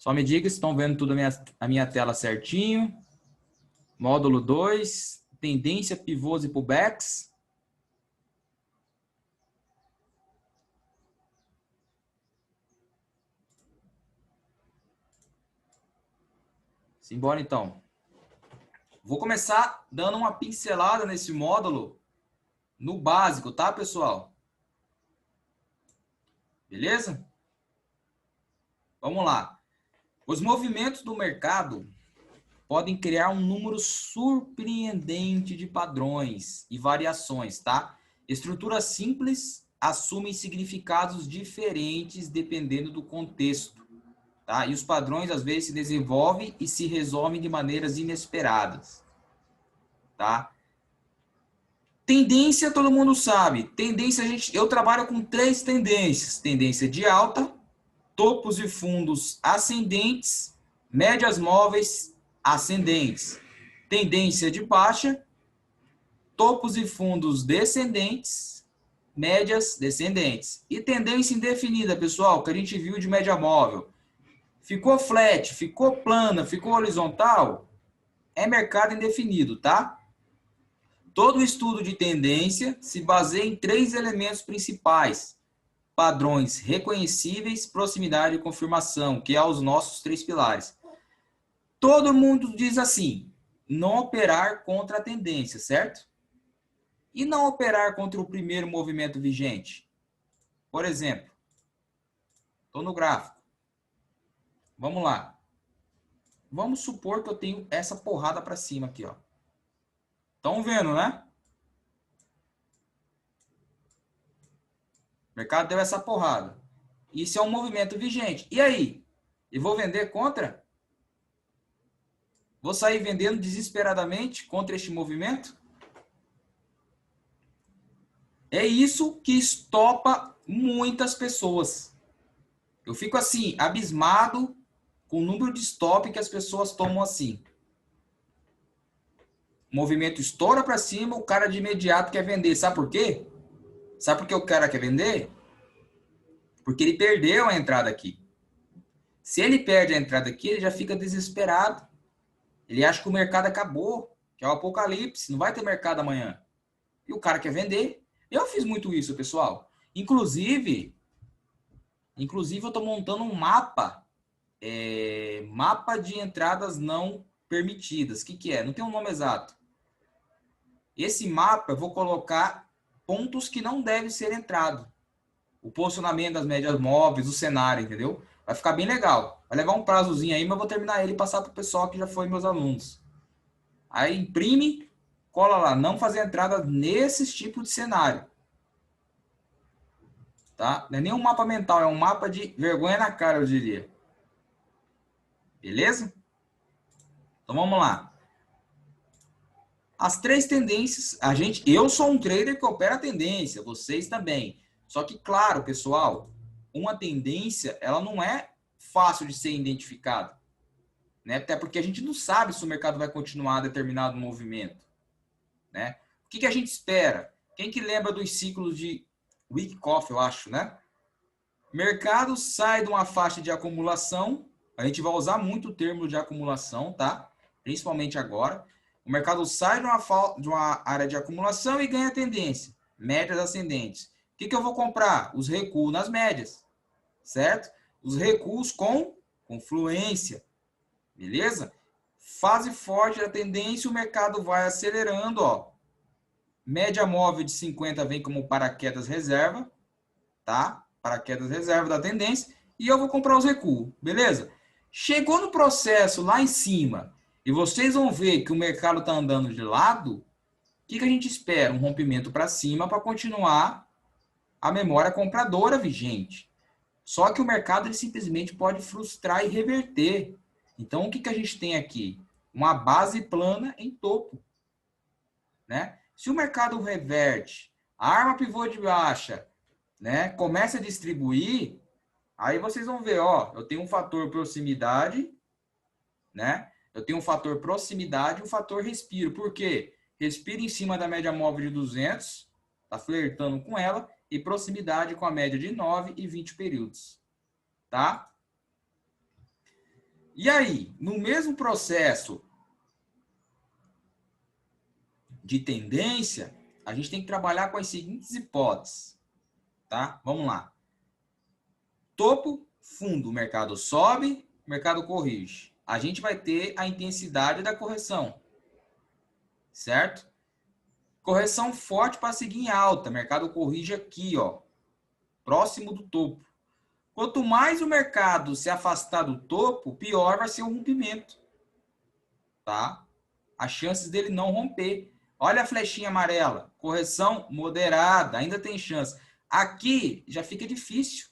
Só me diga se estão vendo tudo a minha tela certinho. Módulo 2, tendência, pivôs e pullbacks. Simbora então. Vou começar dando uma pincelada nesse módulo no básico, tá, pessoal? Beleza? Vamos lá. Os movimentos do mercado podem criar um número surpreendente de padrões e variações, tá? Estruturas simples assumem significados diferentes dependendo do contexto, tá? E os padrões às vezes se desenvolvem e se resolvem de maneiras inesperadas, tá? Tendência, todo mundo sabe. Tendência, eu trabalho com 3 tendências. Tendência de alta, topos e fundos ascendentes, médias móveis ascendentes. Tendência de baixa, topos e fundos descendentes, médias descendentes. E tendência indefinida, pessoal, que a gente viu de média móvel. Ficou flat, ficou plana, ficou horizontal, é mercado indefinido, tá? Todo estudo de tendência se baseia em 3 elementos principais: padrões reconhecíveis, proximidade e confirmação, que é os nossos 3 pilares. Todo mundo diz assim: não operar contra a tendência, certo? E não operar contra o primeiro movimento vigente? Por exemplo, estou no gráfico. Vamos lá. Vamos supor que eu tenho essa porrada para cima aqui, ó. Estão vendo, né? O mercado deu essa porrada. Isso é um movimento vigente. E aí? Eu vou vender contra? Vou sair vendendo desesperadamente contra este movimento? É isso que estopa muitas pessoas. Eu fico assim, abismado com o número de stop que as pessoas tomam assim. O movimento estoura para cima, o cara de imediato quer vender. Sabe por quê? Sabe por que o cara quer vender? Porque ele perdeu a entrada aqui. Se ele perde a entrada aqui, ele já fica desesperado. Ele acha que o mercado acabou, que é o apocalipse, não vai ter mercado amanhã. E o cara quer vender. Eu fiz muito isso, pessoal. Inclusive eu estou montando um mapa, mapa de entradas não permitidas. O que é? Não tem um nome exato. Esse mapa eu vou colocar pontos que não devem ser entrado. O posicionamento das médias móveis, o cenário, entendeu? Vai ficar bem legal. Vai levar um prazozinho aí, mas eu vou terminar ele e passar para o pessoal que já foi meus alunos. Aí imprime, cola lá. Não fazer entrada nesses tipos de cenário. Tá? Não é nem um mapa mental, é um mapa de vergonha na cara, eu diria. Beleza? Então vamos lá. As 3 tendências, eu sou um trader que opera a tendência, vocês também. Só que, claro, pessoal, uma tendência, ela não é fácil de ser identificada, né? Até porque a gente não sabe se o mercado vai continuar determinado movimento, né? O que a gente espera? Quem que lembra dos ciclos de Wyckoff, eu acho, né? Mercado sai de uma faixa de acumulação, a gente vai usar muito o termo de acumulação, tá? Principalmente agora. O mercado sai de uma área de acumulação e ganha tendência, médias ascendentes. O que eu vou comprar? Os recuos nas médias, certo? Os recuos com confluência, beleza? Fase forte da tendência, o mercado vai acelerando, ó. Média móvel de 50 vem como paraquedas reserva, tá? Paraquedas reserva da tendência, e eu vou comprar os recuos, beleza? Chegou no processo lá em cima, e vocês vão ver que o mercado está andando de lado, o que a gente espera? Um rompimento para cima para continuar a memória compradora vigente. Só que o mercado ele simplesmente pode frustrar e reverter. Então, o que a gente tem aqui? Uma base plana em topo, né? Se o mercado reverte, a arma pivô de baixa, né, começa a distribuir, aí vocês vão ver, ó, eu tenho um fator proximidade, né? Eu tenho um fator proximidade e um fator respiro. Por quê? Respiro em cima da média móvel de 200, tá flertando com ela, e proximidade com a média de 9 e 20 períodos, tá? E aí, no mesmo processo de tendência, a gente tem que trabalhar com as seguintes hipóteses, tá? Vamos lá. Topo, fundo, o mercado sobe, o mercado corrige. A gente vai ter a intensidade da correção, certo? Correção forte para seguir em alta, o mercado corrige aqui, ó, próximo do topo. Quanto mais o mercado se afastar do topo, pior vai ser o rompimento, tá? As chances dele não romper. Olha a flechinha amarela, correção moderada, ainda tem chance. Aqui já fica difícil,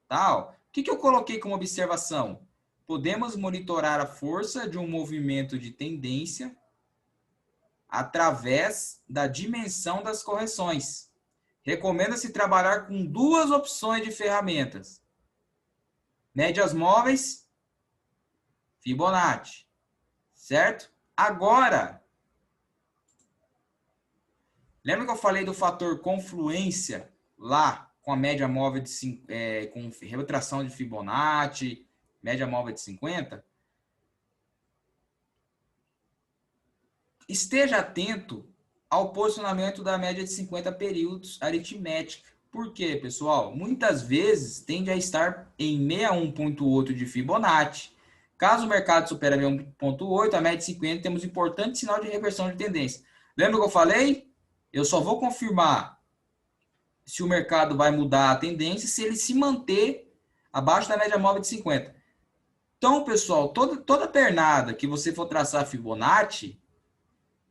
tá? O que eu coloquei como observação? Podemos monitorar a força de um movimento de tendência através da dimensão das correções. Recomenda-se trabalhar com duas opções de ferramentas: médias móveis, Fibonacci, certo? Agora, lembra que eu falei do fator confluência lá com a média móvel de com retração de Fibonacci, média móvel de 50? Esteja atento ao posicionamento da média de 50 períodos aritmética. Por quê, pessoal? Muitas vezes tende a estar em 61,8 de Fibonacci. Caso o mercado supere 61,8, a média de 50, temos importante sinal de reversão de tendência. Lembra que eu falei? Eu só vou confirmar se o mercado vai mudar a tendência se ele se manter abaixo da média móvel de 50. Então, pessoal, toda pernada que você for traçar Fibonacci,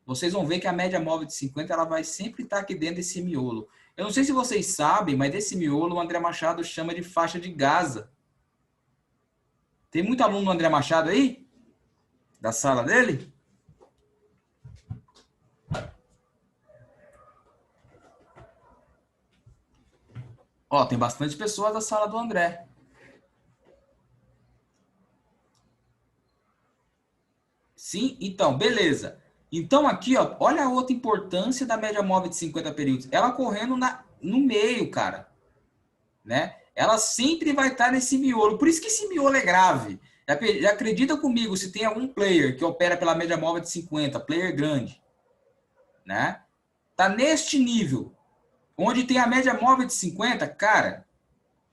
vocês vão ver que a média móvel de 50 ela vai sempre estar aqui dentro desse miolo. Eu não sei se vocês sabem, mas desse miolo o André Machado chama de faixa de Gaza. Tem muito aluno do André Machado aí? Da sala dele? Ó, tem bastante pessoas da sala do André. Sim? Então, beleza. Então aqui, ó, olha a outra importância da média móvel de 50 períodos. Ela correndo no meio, cara. Né? Ela sempre vai estar nesse miolo. Por isso que esse miolo é grave. Já acredita comigo, se tem algum player que opera pela média móvel de 50, player grande, né? Tá neste nível, onde tem a média móvel de 50, cara,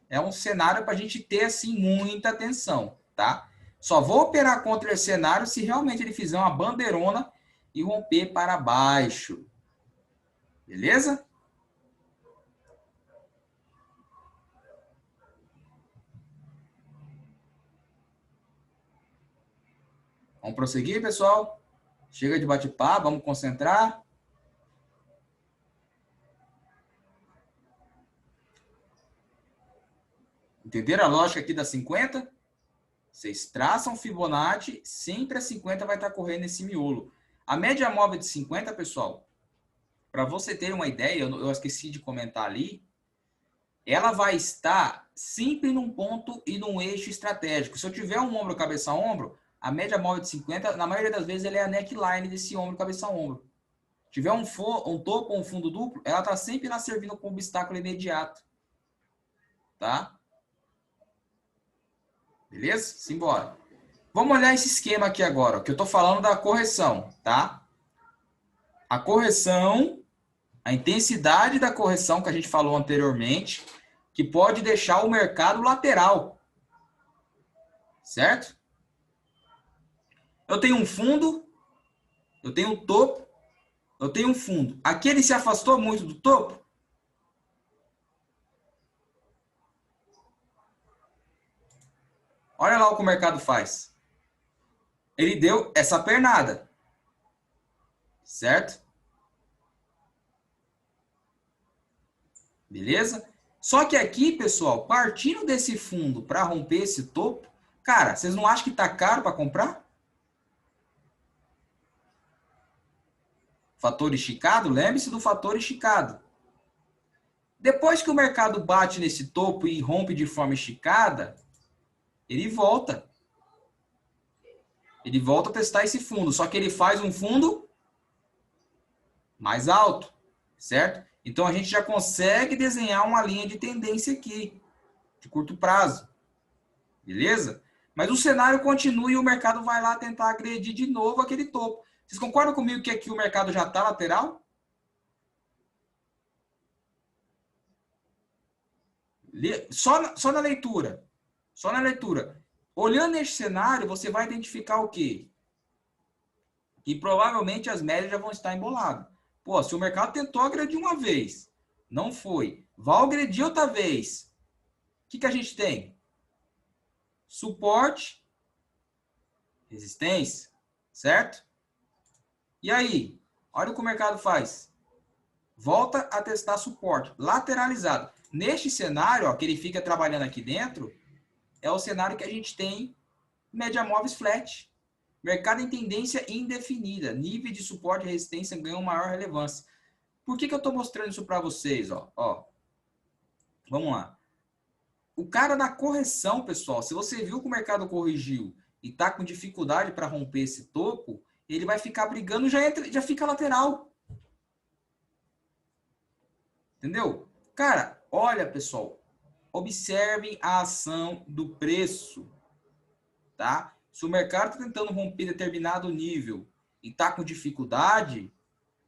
é um cenário para a gente ter, assim, muita atenção, tá? Só vou operar contra esse cenário se realmente ele fizer uma bandeirona e romper para baixo. Beleza? Vamos prosseguir, pessoal? Chega de bate-papo, vamos concentrar. Entenderam a lógica aqui da 50? Vocês traçam Fibonacci, sempre a 50 vai estar correndo nesse miolo. A média móvel de 50, pessoal, para você ter uma ideia, eu esqueci de comentar ali, ela vai estar sempre num ponto e num eixo estratégico. Se eu tiver um ombro, cabeça, ombro, a média móvel de 50, na maioria das vezes, ela é a neckline desse ombro, cabeça, ombro. Se tiver um topo ou um fundo duplo, ela está sempre lá servindo como obstáculo imediato. Tá? Beleza? Simbora. Vamos olhar esse esquema aqui agora, que eu estou falando da correção, tá? A correção, a intensidade da correção que a gente falou anteriormente, que pode deixar o mercado lateral, certo? Eu tenho um fundo, eu tenho um topo, eu tenho um fundo. Aqui ele se afastou muito do topo? Olha lá o que o mercado faz. Ele deu essa pernada, certo? Beleza? Só que aqui, pessoal, partindo desse fundo para romper esse topo, cara, vocês não acham que tá caro para comprar? Fator esticado? Lembre-se do fator esticado. Depois que o mercado bate nesse topo e rompe de forma esticada, ele volta. Ele volta a testar esse fundo, só que ele faz um fundo mais alto, certo? Então a gente já consegue desenhar uma linha de tendência aqui, de curto prazo. Beleza? Mas o cenário continua e o mercado vai lá tentar agredir de novo aquele topo. Vocês concordam comigo que aqui o mercado já está lateral? Só na leitura. Só na leitura. Olhando este cenário, você vai identificar o quê? Que provavelmente as médias já vão estar emboladas. Pô, se o mercado tentou agredir uma vez, não foi. Vai agredir outra vez. O que a gente tem? Suporte, resistência, certo? E aí? Olha o que o mercado faz. Volta a testar suporte, lateralizado. Neste cenário, ó, que ele fica trabalhando aqui dentro, é o cenário que a gente tem média móveis flat. Mercado em tendência indefinida. Nível de suporte e resistência ganham maior relevância. Por que eu estou mostrando isso para vocês? Ó, vamos lá. O cara na correção, pessoal, se você viu que o mercado corrigiu e está com dificuldade para romper esse topo, ele vai ficar brigando, já fica lateral. Entendeu? Cara, olha, pessoal, observem a ação do preço, tá? Se o mercado está tentando romper determinado nível e está com dificuldade,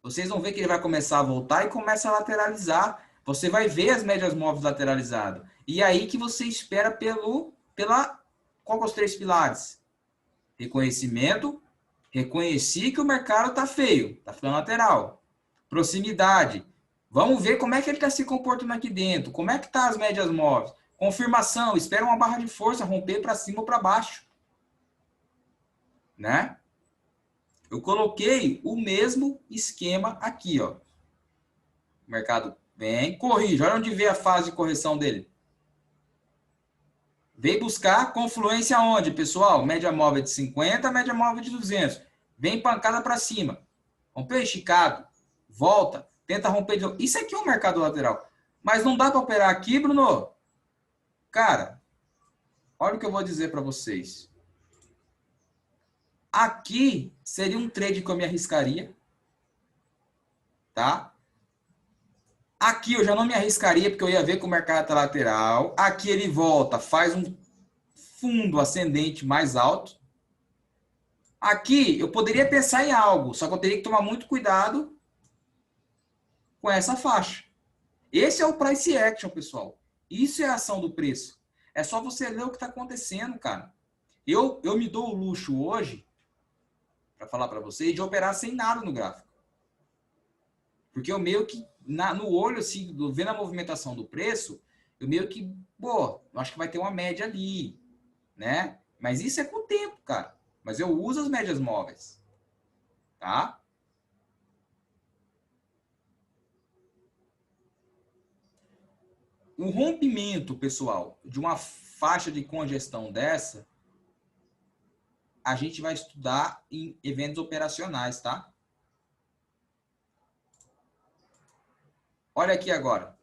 vocês vão ver que ele vai começar a voltar e começa a lateralizar. Você vai ver as médias móveis lateralizadas. E aí que você espera qual os 3 pilares? Reconhecimento. Reconheci que o mercado está feio, está ficando lateral. Proximidade. Vamos ver como é que ele está se comportando aqui dentro. Como é que tá as médias móveis? Confirmação. Espera uma barra de força romper para cima ou para baixo. Né? Eu coloquei o mesmo esquema aqui, ó. O mercado vem, corrige. Olha onde vê a fase de correção dele. Vem buscar confluência onde, pessoal? Média móvel de 50, média móvel de 200. Vem pancada para cima. Rompeu esticado. Volta. Tenta romper de novo. Isso aqui é um mercado lateral. Mas não dá para operar aqui, Bruno? Cara, olha o que eu vou dizer para vocês. Aqui seria um trade que eu me arriscaria. Tá? Aqui eu já não me arriscaria, porque eu ia ver que o mercado está lateral. Aqui ele volta, faz um fundo ascendente mais alto. Aqui eu poderia pensar em algo, só que eu teria que tomar muito cuidado com essa faixa. Esse é o price action, pessoal. Isso é a ação do preço. É só você ler o que está acontecendo, cara. Eu me dou o luxo hoje, para falar para vocês, de operar sem nada no gráfico. Porque eu meio que, no olho, assim, vendo a movimentação do preço, eu meio que, eu acho que vai ter uma média ali, né? Mas isso é com o tempo, cara. Mas eu uso as médias móveis, tá? O rompimento, pessoal, de uma faixa de congestão dessa, a gente vai estudar em eventos operacionais, tá? Olha aqui agora.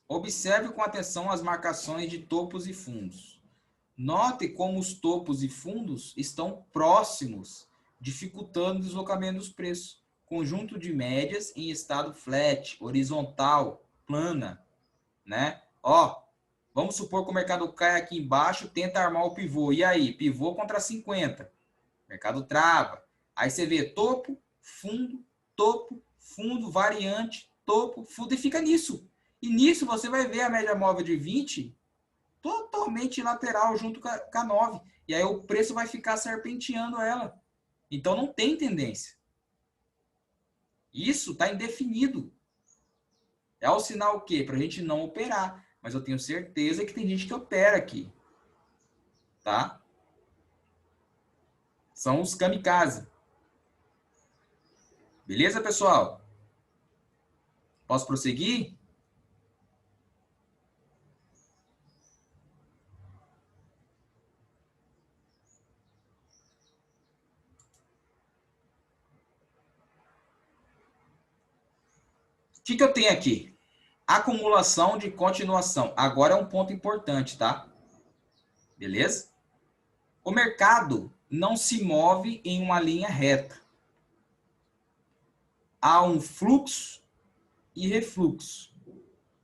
Observe com atenção as marcações de topos e fundos. Note como os topos e fundos estão próximos, dificultando o deslocamento dos preços. Conjunto de médias em estado flat, horizontal, plana, né? Ó, vamos supor que o mercado cai aqui embaixo, tenta armar o pivô. E aí? Pivô contra 50. O mercado trava. Aí você vê topo, fundo, variante, topo, fundo e fica nisso. E nisso você vai ver a média móvel de 20 totalmente lateral junto com a 9. E aí o preço vai ficar serpenteando ela. Então não tem tendência. Isso está indefinido. É o sinal o quê? Para a gente não operar. Mas eu tenho certeza que tem gente que opera aqui. Tá? São os kamikaze. Beleza, pessoal? Posso prosseguir? O que eu tenho aqui? Acumulação de continuação. Agora é um ponto importante, tá? Beleza? O mercado não se move em uma linha reta. Há um fluxo e refluxo,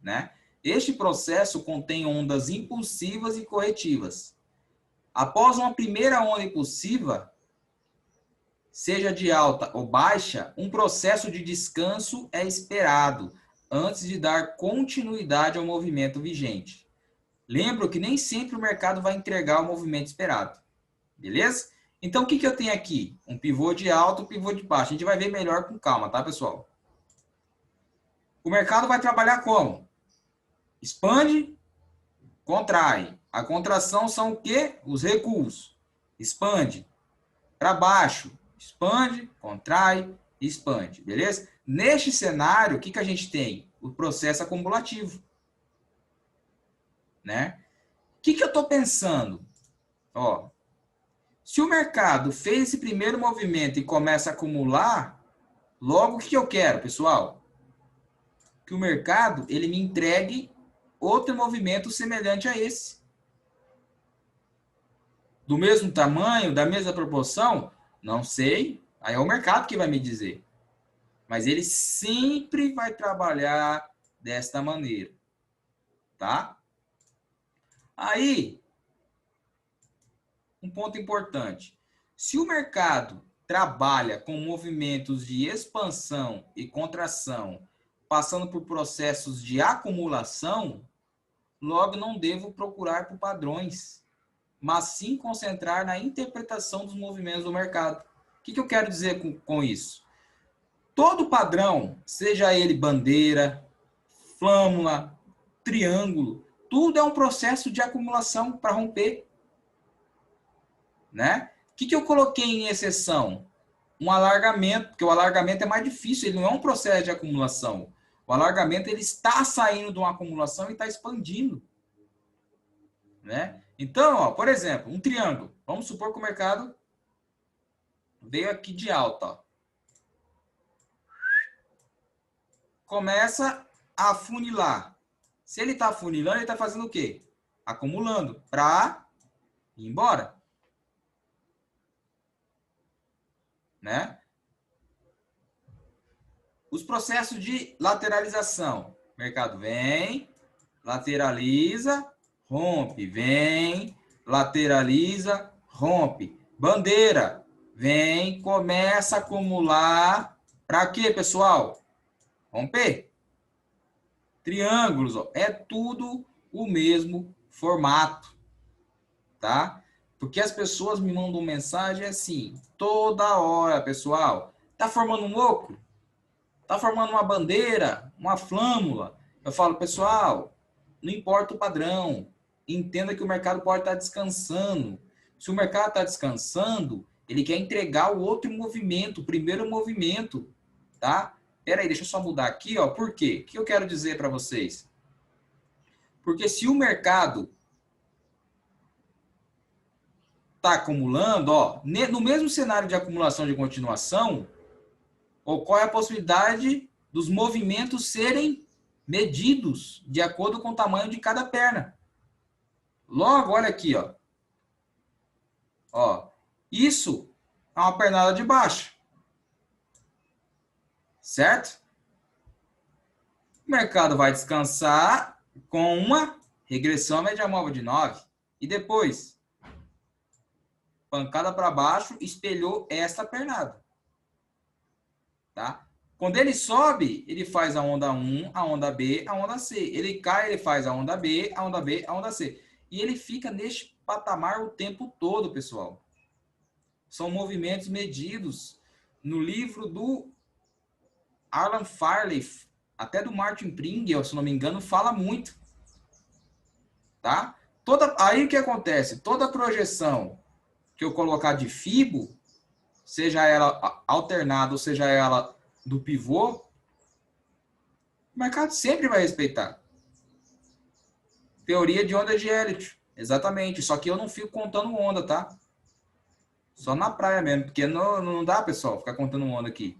né? Este processo contém ondas impulsivas e corretivas. Após uma primeira onda impulsiva, seja de alta ou baixa, um processo de descanso é esperado antes de dar continuidade ao movimento vigente. Lembro que nem sempre o mercado vai entregar o movimento esperado. Beleza? Então, o que eu tenho aqui? Um pivô de alta, um pivô de baixo. A gente vai ver melhor com calma, tá, pessoal? O mercado vai trabalhar como? Expande, contrai. A contração são o quê? Os recuos. Expande. Para baixo, expande, contrai, expande. Beleza? Neste cenário, o que a gente tem? O processo acumulativo. Né? O que eu estou pensando? Ó, se o mercado fez esse primeiro movimento e começa a acumular, logo o que eu quero, pessoal? Que o mercado ele me entregue outro movimento semelhante a esse. Do mesmo tamanho, da mesma proporção? Não sei. Aí é o mercado que vai me dizer. Mas ele sempre vai trabalhar desta maneira. Tá? Aí, um ponto importante. Se o mercado trabalha com movimentos de expansão e contração, passando por processos de acumulação, logo não devo procurar por padrões, mas sim concentrar na interpretação dos movimentos do mercado. O que eu quero dizer com isso? Todo padrão, seja ele bandeira, flâmula, triângulo, tudo é um processo de acumulação para romper. Né? O que eu coloquei em exceção? Um alargamento, porque o alargamento é mais difícil, ele não é um processo de acumulação. O alargamento ele está saindo de uma acumulação e está expandindo. Né? Então, ó, por exemplo, um triângulo. Vamos supor que o mercado veio aqui de alta. Ó. Começa a afunilar. Se ele está afunilando, ele está fazendo o quê? Acumulando para ir embora. Né? Os processos de lateralização. O mercado vem, lateraliza, rompe, vem, lateraliza, rompe. Bandeira, vem, começa a acumular. Para quê, pessoal? Romper. Triângulos, ó, é tudo o mesmo formato, tá? Porque as pessoas me mandam mensagem assim, toda hora, pessoal. Tá formando um oco? Tá formando uma bandeira, uma flâmula? Eu falo, pessoal, não importa o padrão. Entenda que o mercado pode estar descansando. Se o mercado está descansando, ele quer entregar o outro movimento, o primeiro movimento, tá? Pera aí, deixa eu só mudar aqui, ó. Por quê? O que eu quero dizer para vocês? Porque se o mercado está acumulando, ó, no mesmo cenário de acumulação de continuação, ocorre a possibilidade dos movimentos serem medidos de acordo com o tamanho de cada perna. Logo, olha aqui, ó. Ó, isso é uma pernada de baixo. Certo? O mercado vai descansar com uma regressão média móvel de 9. E depois, pancada para baixo, espelhou esta pernada. Tá? Quando ele sobe, ele faz a onda 1, a onda B, a onda C. Ele cai, ele faz a onda B, a onda B, a onda C. E ele fica neste patamar o tempo todo, pessoal. São movimentos medidos. No livro do Alan Farley, até do Martin Pringle, se não me engano, fala muito. Tá? Aí o que acontece? Toda projeção que eu colocar de FIBO, seja ela alternada ou seja ela do pivô, o mercado sempre vai respeitar. Teoria de onda de Elliott. Exatamente. Só que eu não fico contando onda, tá? Só na praia mesmo. Porque não dá, pessoal, ficar contando onda aqui.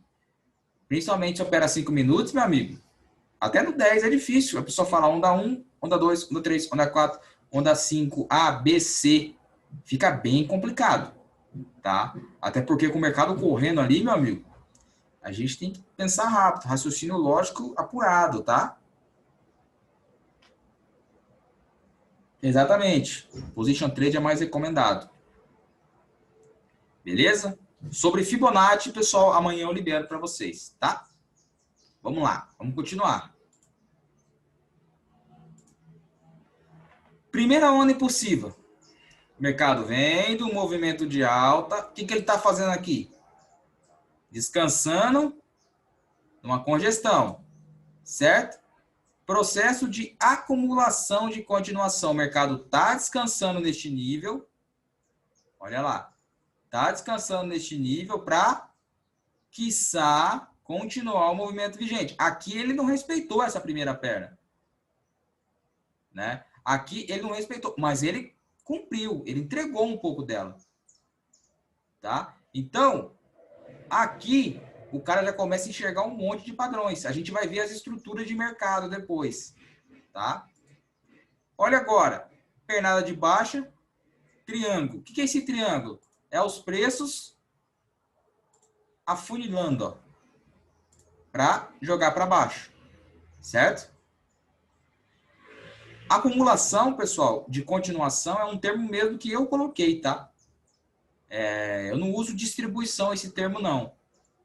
Principalmente se opera 5 minutos, meu amigo. Até no 10 é difícil. A pessoa fala onda 1, onda 2, onda 3, onda 4, onda 5, A, B, C. Fica bem complicado, tá? Até porque com o mercado correndo ali, meu amigo, a gente tem que pensar rápido. Raciocínio lógico apurado, tá? Exatamente. Position trade é mais recomendado. Beleza? Sobre Fibonacci, pessoal, amanhã eu libero para vocês, tá? Vamos lá, vamos continuar. Primeira onda impulsiva. O mercado vem do movimento de alta. O que ele está fazendo aqui? Descansando numa congestão, certo? Processo de acumulação de continuação. O mercado está descansando neste nível. Olha lá. Está descansando neste nível para, quiçá, continuar o movimento vigente. Aqui ele não respeitou essa primeira perna. Né? Aqui ele não respeitou, mas ele cumpriu, ele entregou um pouco dela. Tá? Então, aqui o cara já começa a enxergar um monte de padrões. A gente vai ver as estruturas de mercado depois. Tá? Olha agora, pernada de baixa, triângulo. O que é esse triângulo? É os preços afunilando, para jogar para baixo, certo? Acumulação, pessoal, de continuação é um termo mesmo que eu coloquei, tá? Eu não uso distribuição esse termo, não.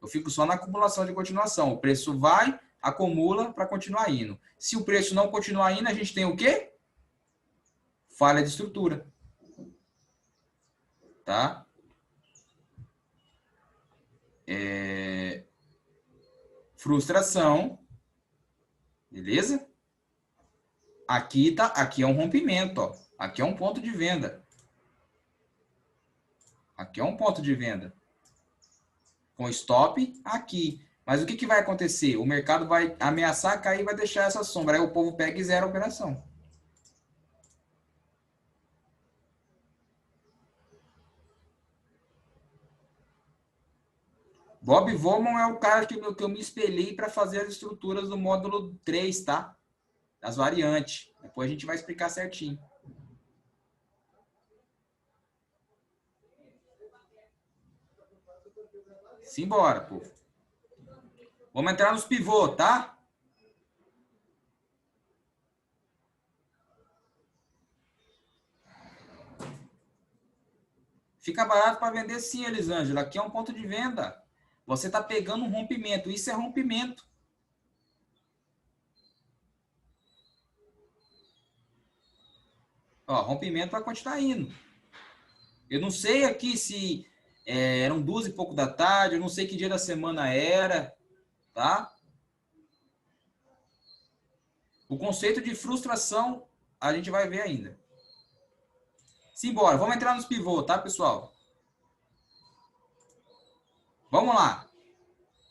Eu fico só na acumulação de continuação. O preço vai, acumula para continuar indo. Se o preço não continuar indo, a gente tem o quê? Falha de estrutura. Tá? Frustração. Beleza? Aqui é um rompimento, ó. Aqui é um ponto de venda. Aqui é um ponto de venda. Com stop aqui. Mas o que vai acontecer? O mercado vai ameaçar cair e vai deixar essa sombra. Aí o povo pega e zera a operação. Bob Vollman é o cara que eu me espelhei para fazer as estruturas do módulo 3, tá? As variantes. Depois a gente vai explicar certinho. Simbora, povo. Vamos entrar nos pivôs, tá? Fica barato para vender sim, Elisângela. Aqui é um ponto de venda. Você está pegando um rompimento. Isso é rompimento. Ó, rompimento vai continuar indo. Eu não sei aqui se eram 2 e pouco da tarde, eu não sei que dia da semana era, tá? O conceito de frustração a gente vai ver ainda. Simbora, vamos entrar nos pivôs, tá, pessoal? Vamos lá.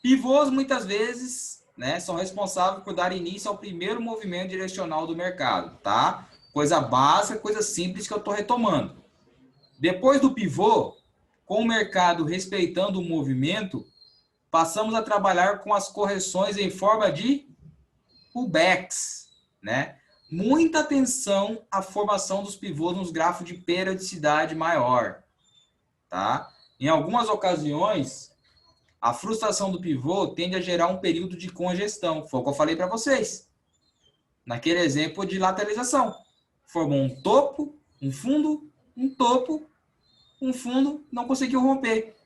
Pivôs, muitas vezes, né, são responsáveis por dar início ao primeiro movimento direcional do mercado, tá? Coisa básica, coisa simples que eu estou retomando. Depois do pivô, com o mercado respeitando o movimento, passamos a trabalhar com as correções em forma de pullbacks, né? Muita atenção à formação dos pivôs nos gráficos de periodicidade maior, tá? Em algumas ocasiões, a frustração do pivô tende a gerar um período de congestão. Foi o que eu falei para vocês. Naquele exemplo de lateralização. Formou um topo, um fundo, um topo, um fundo, não conseguiu romper.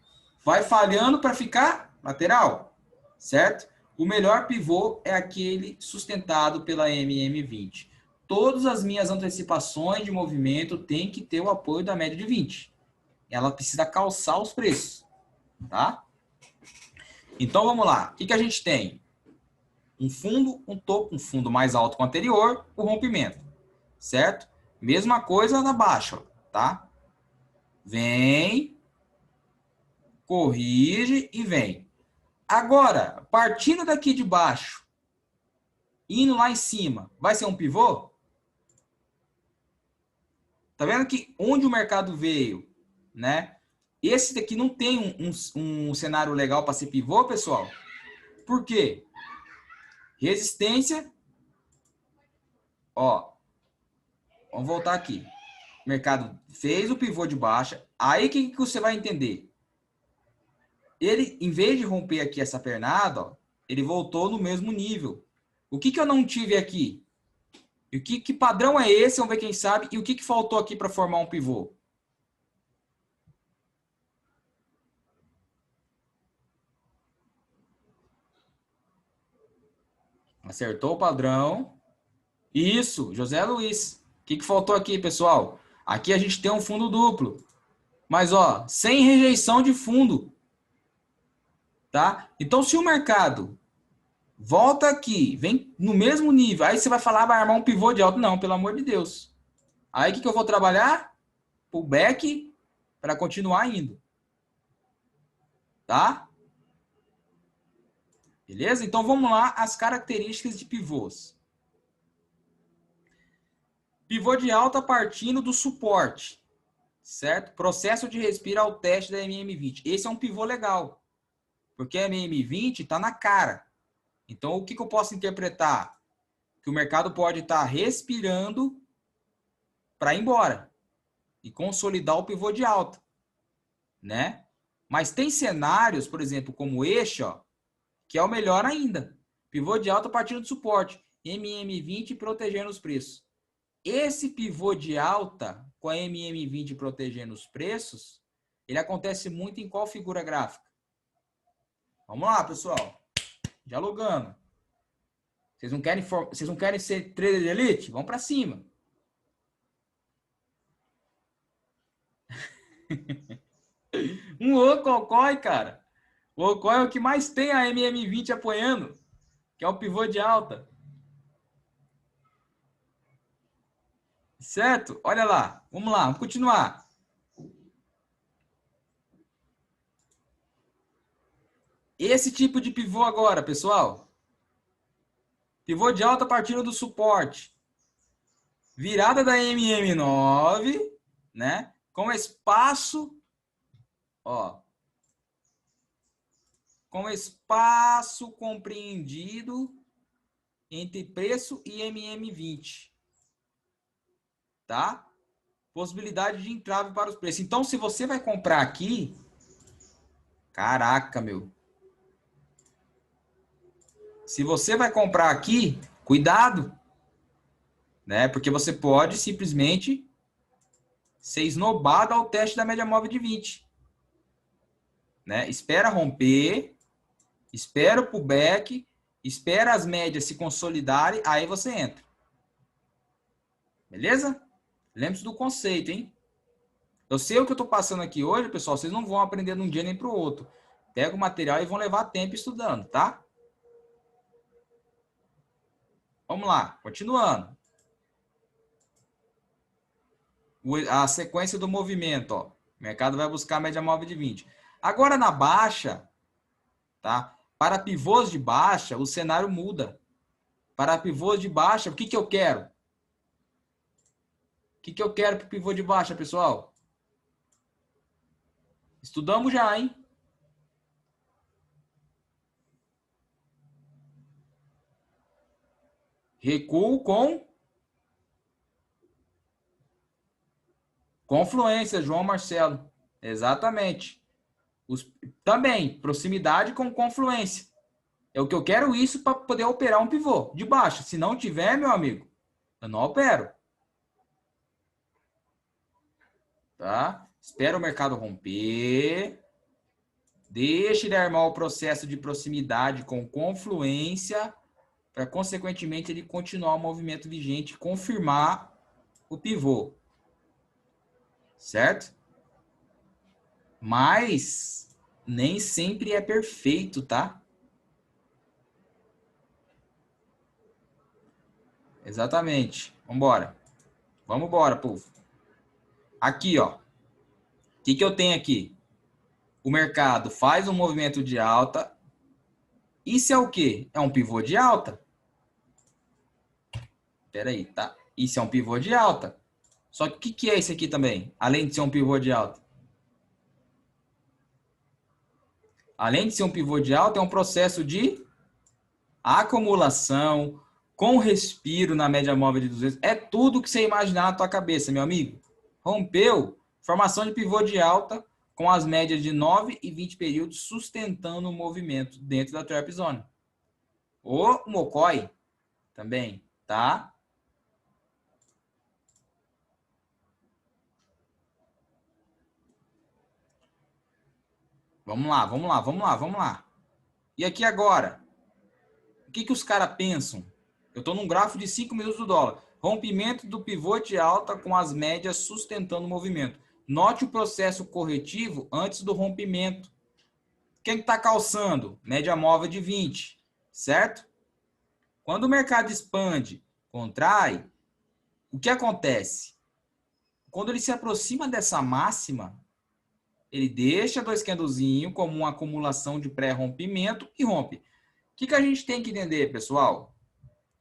Vai falhando para ficar lateral, certo? O melhor pivô é aquele sustentado pela MM20. Todas as minhas antecipações de movimento têm que ter o apoio da média de 20. Ela precisa calçar os preços, tá? Então, vamos lá. O que a gente tem? Um fundo, um topo, um fundo mais alto que o anterior, o rompimento, certo? Mesma coisa na baixa, tá? Vem, corrige e vem. Agora, partindo daqui de baixo, indo lá em cima, vai ser um pivô? Tá vendo que onde o mercado veio, né? Esse daqui não tem um cenário legal para ser pivô, pessoal. Por quê? Resistência. Ó, vamos voltar aqui. O mercado fez o pivô de baixa. Aí o que você vai entender? Ele, em vez de romper aqui essa pernada, ó, ele voltou no mesmo nível. O que eu não tive aqui? E o que padrão é esse? Vamos ver quem sabe. E o que faltou aqui para formar um pivô? Acertou o padrão. Isso, José Luiz. O que faltou aqui, pessoal? Aqui a gente tem um fundo duplo. Mas, ó, sem rejeição de fundo. Tá? Então, se o mercado volta aqui, vem no mesmo nível, aí você vai falar, vai armar um pivô de alta. Não, pelo amor de Deus. Aí, o que eu vou trabalhar? Pullback para continuar indo. Tá? Beleza? Então, vamos lá, as características de pivôs. Pivô de alta partindo do suporte, certo? Processo de respiro ao teste da MM20. Esse é um pivô legal, porque a MM20 está na cara. Então, o que eu posso interpretar? Que o mercado pode estar respirando para ir embora e consolidar o pivô de alta, né? Mas tem cenários, por exemplo, como este, ó, que é o melhor ainda. Pivô de alta partindo do suporte, MM20 protegendo os preços. Esse pivô de alta com a MM20 protegendo os preços, ele acontece muito em qual figura gráfica? Vamos lá, pessoal. Dialogando. Vocês não querem ser trader de elite? Vamos para cima. Um Ococói, cara. O Ococói é o que mais tem a MM20 apoiando, que é o pivô de alta. Certo? Olha lá. Vamos lá, vamos continuar. Esse tipo de pivô agora, pessoal. Pivô de alta partindo do suporte. Virada da MM9, né? Com espaço, ó. Com espaço compreendido entre preço e MM20. Tá? Possibilidade de entrave para os preços. Então, se você vai comprar aqui, caraca, meu. Se você vai comprar aqui, cuidado, né? Porque você pode simplesmente ser esnobado ao teste da média móvel de 20. Né? Espera romper, espera o pullback, espera as médias se consolidarem, aí você entra. Beleza? Lembre-se do conceito, hein? Eu sei o que eu estou passando aqui hoje, pessoal, vocês não vão aprender de um dia nem para o outro. Pega o material e vão levar tempo estudando, tá? Vamos lá, continuando. A sequência do movimento, ó. O mercado vai buscar a média móvel de 20. Agora na baixa, tá? Para pivôs de baixa, o cenário muda. Para pivôs de baixa, o que eu quero? O que eu quero para o pivô de baixa, pessoal? Estudamos já, hein? Recuo com confluência, João Marcelo. Exatamente. Também, proximidade com confluência. É o que eu quero isso para poder operar um pivô de baixa. Se não tiver, meu amigo, eu não opero. Tá? Espera o mercado romper. Deixe ele armar o processo de proximidade com confluência para, consequentemente, ele continuar o movimento vigente e confirmar o pivô. Certo? Mas nem sempre é perfeito, tá? Exatamente. Vambora. Vamos embora, povo. Aqui, ó. O que eu tenho aqui? O mercado faz um movimento de alta. Isso é o quê? É um pivô de alta. Espera aí, tá? Isso é um pivô de alta. Só que o que é isso aqui também? Além de ser um pivô de alta. Além de ser um pivô de alta, é um processo de acumulação, com respiro na média móvel de 200. É tudo que você imaginar na tua cabeça, meu amigo. Rompeu, formação de pivô de alta com as médias de 9 e 20 períodos sustentando o movimento dentro da trap zone. O Mokoi também, tá? Vamos lá, vamos lá, vamos lá, vamos lá. E aqui agora, o que os caras pensam? Eu estou num gráfico de 5 minutos do dólar. Rompimento do pivô de alta com as médias sustentando o movimento. Note o processo corretivo antes do rompimento. Quem está calçando? Média móvel de 20, certo? Quando o mercado expande, contrai, o que acontece? Quando ele se aproxima dessa máxima, ele deixa dois candlezinhos como uma acumulação de pré-rompimento e rompe. O que a gente tem que entender, pessoal?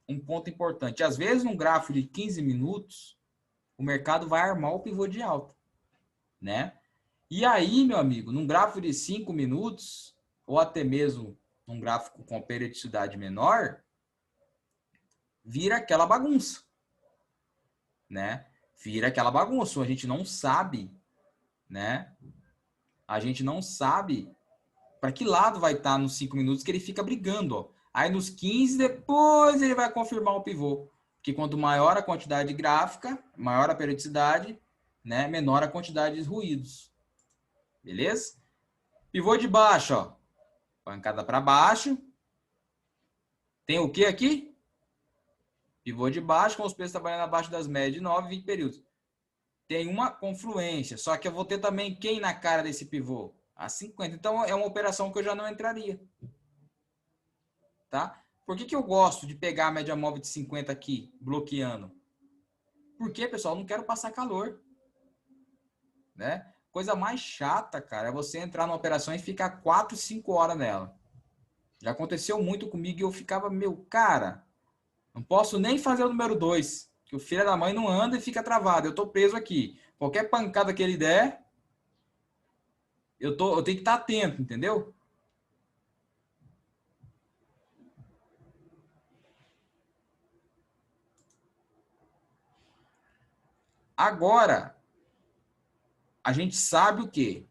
Um ponto importante. Às vezes, num gráfico de 15 minutos, o mercado vai armar o pivô de alta, né? E aí, meu amigo, num gráfico de 5 minutos, ou até mesmo num gráfico com periodicidade menor, vira aquela bagunça, né? Vira aquela bagunça. A gente não sabe, né? A gente não sabe para que lado vai estar nos 5 minutos que ele fica brigando, ó. Aí nos 15, depois ele vai confirmar o pivô. Porque quanto maior a quantidade gráfica, maior a periodicidade, né, menor a quantidade de ruídos. Beleza? Pivô de baixo, ó. Pancada para baixo. Tem o que aqui? Pivô de baixo, com os preços trabalhando abaixo das médias de 9 e 20 períodos. Tem uma confluência, só que eu vou ter também quem na cara desse pivô? A 50. Então é uma operação que eu já não entraria. Tá? Por que eu gosto de pegar a média móvel de 50 aqui, bloqueando? Porque, pessoal, eu não quero passar calor. Né? Coisa mais chata, cara, é você entrar numa operação e ficar 4, 5 horas nela. Já aconteceu muito comigo e eu ficava, meu, cara, não posso nem fazer o número 2, que o filho da mãe não anda e fica travado. Eu tô preso aqui. Qualquer pancada que ele der, eu tenho que estar atento, entendeu? Agora, a gente sabe o quê?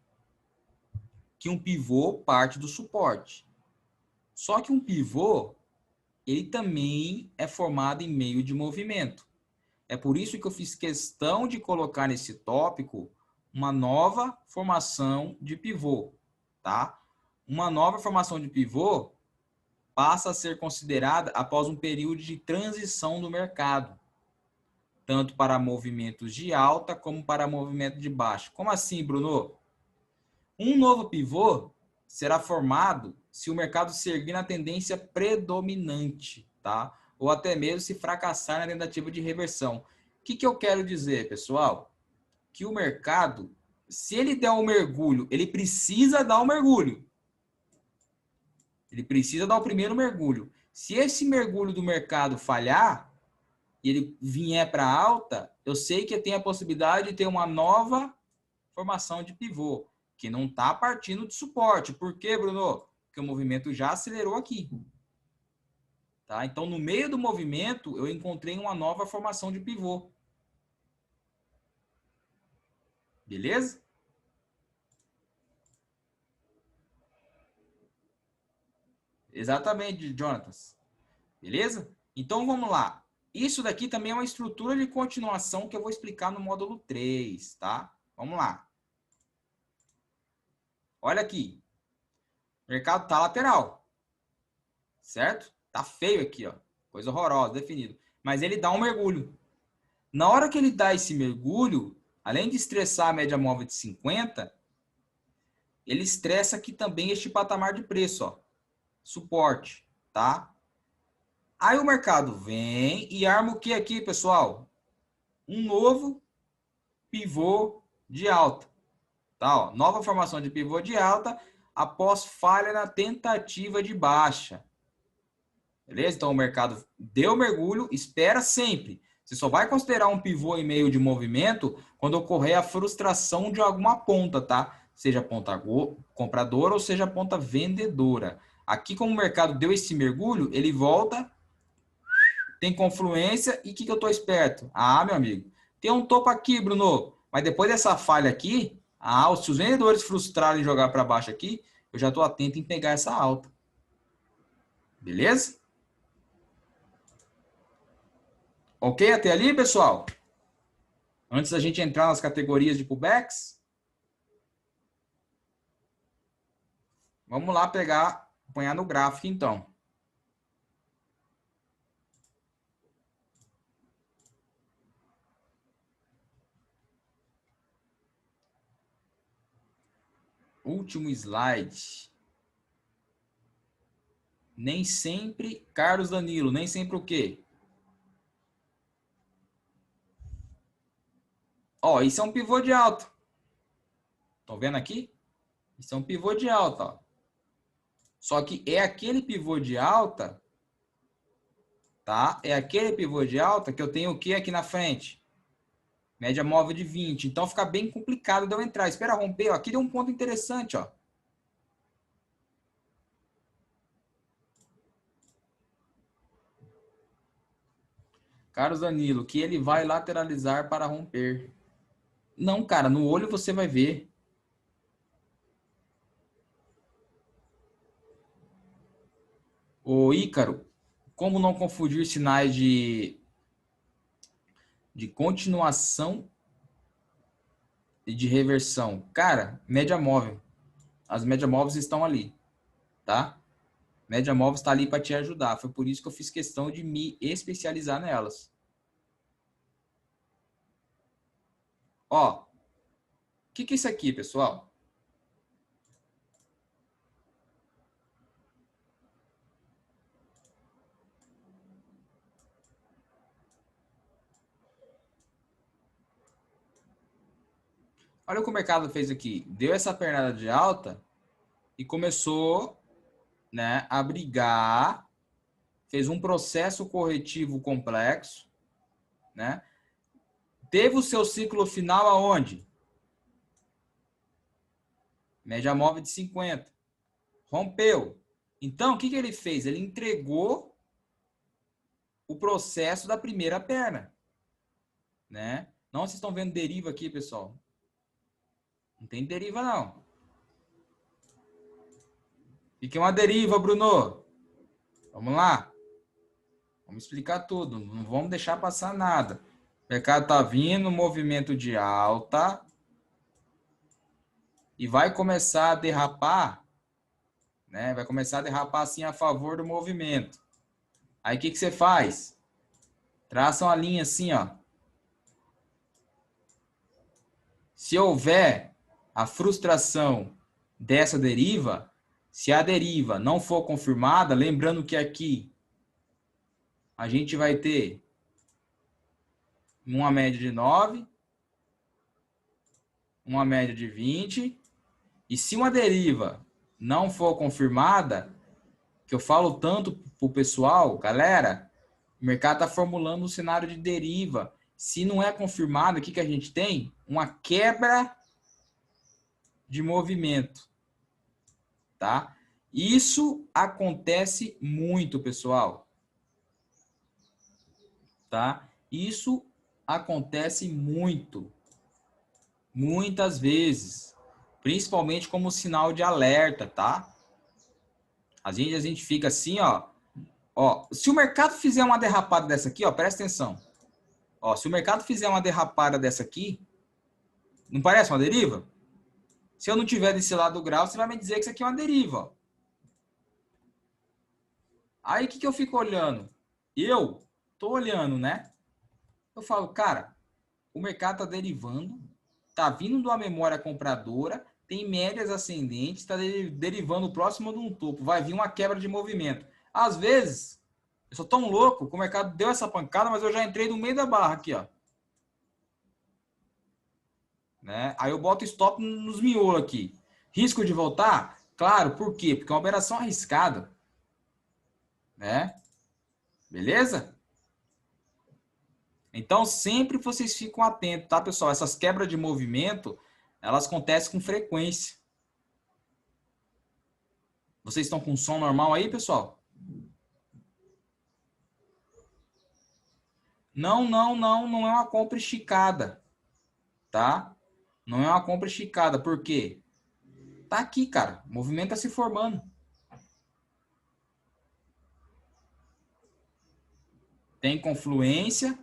Que um pivô parte do suporte. Só que um pivô, ele também é formado em meio de movimento. É por isso que eu fiz questão de colocar nesse tópico uma nova formação de pivô, tá? Uma nova formação de pivô passa a ser considerada após um período de transição do mercado, tanto para movimentos de alta como para movimento de baixa. Como assim, Bruno? Um novo pivô será formado se o mercado seguir na tendência predominante, tá? Ou até mesmo se fracassar na tentativa de reversão. O que eu quero dizer, pessoal? Que o mercado, se ele der um mergulho, ele precisa dar um mergulho. Ele precisa dar o primeiro mergulho. Se esse mergulho do mercado falhar e ele vier para alta, eu sei que tem a possibilidade de ter uma nova formação de pivô, que não está partindo de suporte. Por quê, Bruno? Porque o movimento já acelerou aqui. Tá? Então, no meio do movimento, eu encontrei uma nova formação de pivô. Beleza? Exatamente, Jonatas. Beleza? Então, vamos lá. Isso daqui também é uma estrutura de continuação que eu vou explicar no módulo 3, tá? Vamos lá. Olha aqui. O mercado tá lateral. Certo? Tá feio aqui, ó. Coisa horrorosa, definido. Mas ele dá um mergulho. Na hora que ele dá esse mergulho, além de estressar a média móvel de 50, ele estressa aqui também este patamar de preço, ó. Suporte, tá? Aí o mercado vem e arma o que aqui, pessoal? Um novo pivô de alta. Tá, ó, nova formação de pivô de alta após falha na tentativa de baixa. Beleza? Então o mercado deu mergulho, espera sempre. Você só vai considerar um pivô em meio de movimento quando ocorrer a frustração de alguma ponta, tá? Seja ponta compradora ou seja ponta vendedora. Aqui, como o mercado deu esse mergulho, ele volta, tem confluência e o que eu estou esperto? Ah, meu amigo, tem um topo aqui, Bruno, mas depois dessa falha aqui, se os vendedores frustrarem jogar para baixo aqui, eu já estou atento em pegar essa alta. Beleza? Ok até ali, pessoal? Antes da gente entrar nas categorias de pullbacks? Vamos lá pegar, apanhar no gráfico, então. Último slide. Nem sempre, Carlos Danilo, nem sempre o quê? Ó, isso é um pivô de alta. Estão vendo aqui? Isso é um pivô de alta, ó. Só que é aquele pivô de alta, tá? É aquele pivô de alta que eu tenho o que aqui na frente? Média móvel de 20. Então fica bem complicado de eu entrar. Espera romper, ó. Aqui deu um ponto interessante, ó. Carlos Danilo, que ele vai lateralizar para romper. Não, cara, no olho você vai ver. O Ícaro, como não confundir sinais de continuação e de reversão? Cara, média móvel. As média móveis estão ali, tá? Média móvel está ali para te ajudar. Foi por isso que eu fiz questão de me especializar nelas. Ó, o que é isso aqui, pessoal? Olha o que o mercado fez aqui. Deu essa pernada de alta e começou, né, a brigar. Fez um processo corretivo complexo, né? Teve o seu ciclo final aonde? Média móvel de 50. Rompeu. Então, o que ele fez? Ele entregou o processo da primeira perna, né? Não, vocês estão vendo deriva aqui, pessoal. Não tem deriva, não. O que é uma deriva, Bruno? Vamos lá. Vamos explicar tudo. Não vamos deixar passar nada. O mercado está vindo, movimento de alta. E vai começar a derrapar, né? Vai começar a derrapar assim a favor do movimento. Aí o que você faz? Traça uma linha assim, ó. Se houver a frustração dessa deriva, se a deriva não for confirmada, lembrando que aqui a gente vai ter uma média de 9, uma média de 20, e se uma deriva não for confirmada, que eu falo tanto pro pessoal, galera, o mercado está formulando um cenário de deriva. Se não é confirmado, o que a gente tem? Uma quebra de movimento, tá? Isso acontece muito, pessoal, tá? Isso acontece muito, muitas vezes, principalmente como sinal de alerta, tá? A gente fica assim, ó, se o mercado fizer uma derrapada dessa aqui, ó, presta atenção. Ó, se o mercado fizer uma derrapada dessa aqui, não parece uma deriva? Se eu não tiver desse lado do grau, você vai me dizer que isso aqui é uma deriva, ó. Aí o que eu fico olhando? Eu tô olhando, né? Eu falo, cara, o mercado tá derivando, tá vindo de uma memória compradora, tem médias ascendentes, tá derivando próximo de um topo, vai vir uma quebra de movimento. Às vezes, eu sou tão louco que o mercado deu essa pancada, mas eu já entrei no meio da barra aqui, ó. Né? Aí eu boto stop nos miolos aqui. Risco de voltar? Claro, por quê? Porque é uma operação arriscada, né? Beleza? Então, sempre vocês ficam atentos, tá, pessoal? Essas quebras de movimento, elas acontecem com frequência. Vocês estão com som normal aí, pessoal? Não é uma compra esticada, tá? Não é uma compra esticada, por quê? Tá aqui, cara, o movimento tá se formando. Tem confluência.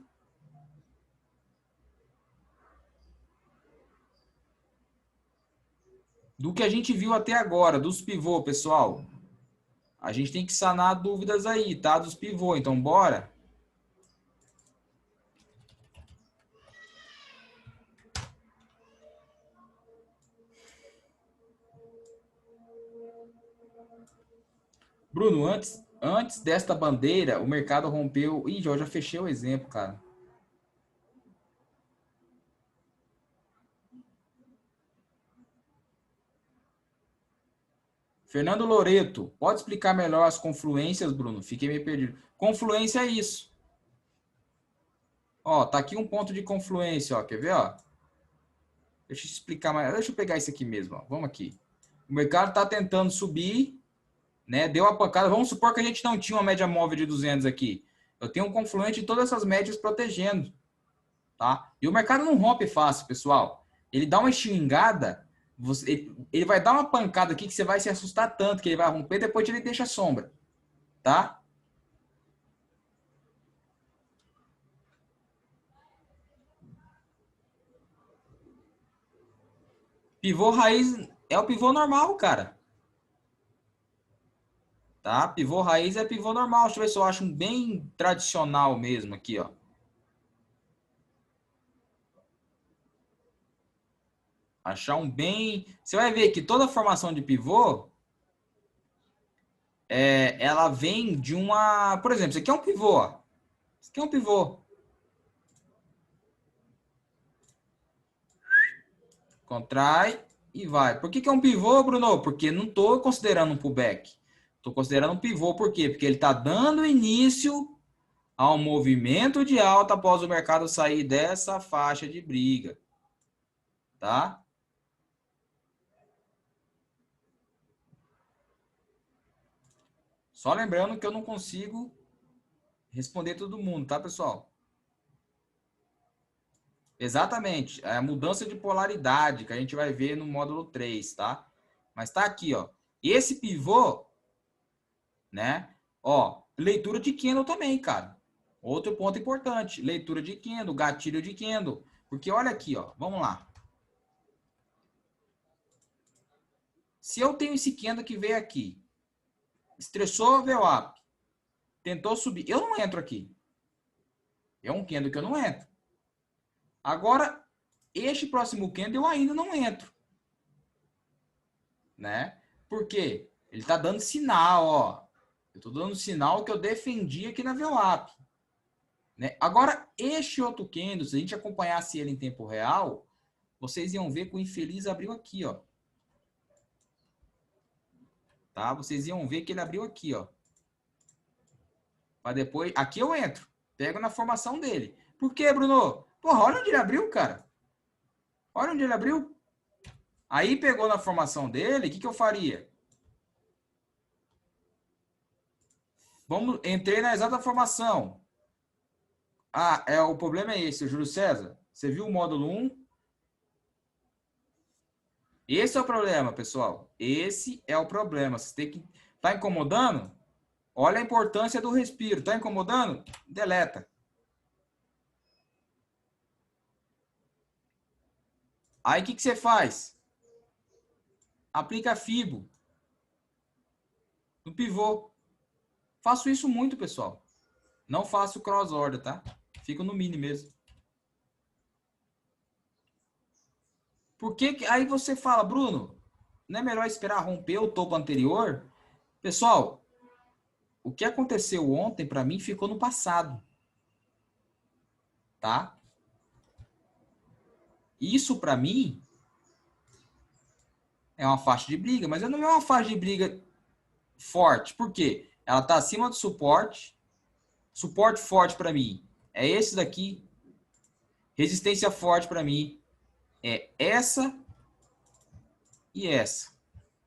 Do que a gente viu até agora, dos pivô, pessoal. A gente tem que sanar dúvidas aí, tá? Dos pivô. Então, bora. Bruno, antes desta bandeira, o mercado rompeu... Ih, eu já fechei o exemplo, cara. Fernando Loreto, pode explicar melhor as confluências, Bruno? Fiquei meio perdido. Confluência é isso. Ó, tá aqui um ponto de confluência, ó. Quer ver, ó? Deixa eu explicar mais. Deixa eu pegar isso aqui mesmo, ó. Vamos aqui. O mercado tá tentando subir, né? Deu uma pancada. Vamos supor que a gente não tinha uma média móvel de 200 aqui. Eu tenho um confluente de todas essas médias protegendo, tá? E o mercado não rompe fácil, pessoal. Ele dá uma xingada, ele vai dar uma pancada aqui que você vai se assustar tanto que ele vai romper, depois ele deixa a sombra, tá? Pivô raiz é o pivô normal, cara. Tá? Pivô raiz é pivô normal. Deixa eu ver se eu acho um bem tradicional mesmo aqui, ó. Achar um bem... Você vai ver que toda formação de pivô, ela vem de uma... Por exemplo, isso aqui é um pivô, ó. Isso aqui é um pivô. Contrai e vai. Por que é um pivô, Bruno? Porque não estou considerando um pullback. Estou considerando um pivô, por quê? Porque ele está dando início a um movimento de alta após o mercado sair dessa faixa de briga. Tá? Só lembrando que eu não consigo responder todo mundo, tá, pessoal? Exatamente. É a mudança de polaridade que a gente vai ver no módulo 3, tá? Mas tá aqui, ó. Esse pivô, né? Ó, leitura de candle também, cara. Outro ponto importante. Leitura de candle, gatilho de candle. Porque olha aqui, ó. Vamos lá. Se eu tenho esse candle que veio aqui, estressou o VWAP, tentou subir, eu não entro aqui. É um candle que eu não entro. Agora, este próximo candle eu ainda não entro. Né? Por quê? Ele está dando sinal, ó. Eu estou dando sinal que eu defendi aqui na VWAP. Né? Agora, este outro candle, se a gente acompanhasse ele em tempo real, vocês iam ver que o infeliz abriu aqui, ó. Tá? Vocês iam ver que ele abriu aqui, ó. Para depois... Aqui eu entro. Pego na formação dele. Por quê, Bruno? Porra, olha onde ele abriu, cara. Olha onde ele abriu. Aí pegou na formação dele, o que eu faria? Entrei na exata formação. Ah, o problema é esse, Júlio César. Você viu o módulo 1? Esse é o problema, pessoal. Esse é o problema. Você tem que... Tá incomodando? Olha a importância do respiro. Tá incomodando? Deleta. Aí o que você faz? Aplica FIBO no pivô. Faço isso muito, pessoal. Não faço cross order, tá? Fico no mini mesmo. Por que aí você fala, Bruno, não é melhor esperar romper o topo anterior? Pessoal, o que aconteceu ontem para mim ficou no passado. Tá? Isso para mim é uma faixa de briga, mas não é uma faixa de briga forte. Por quê? Ela está acima do suporte. Suporte forte para mim é esse daqui. Resistência forte para mim é essa e essa.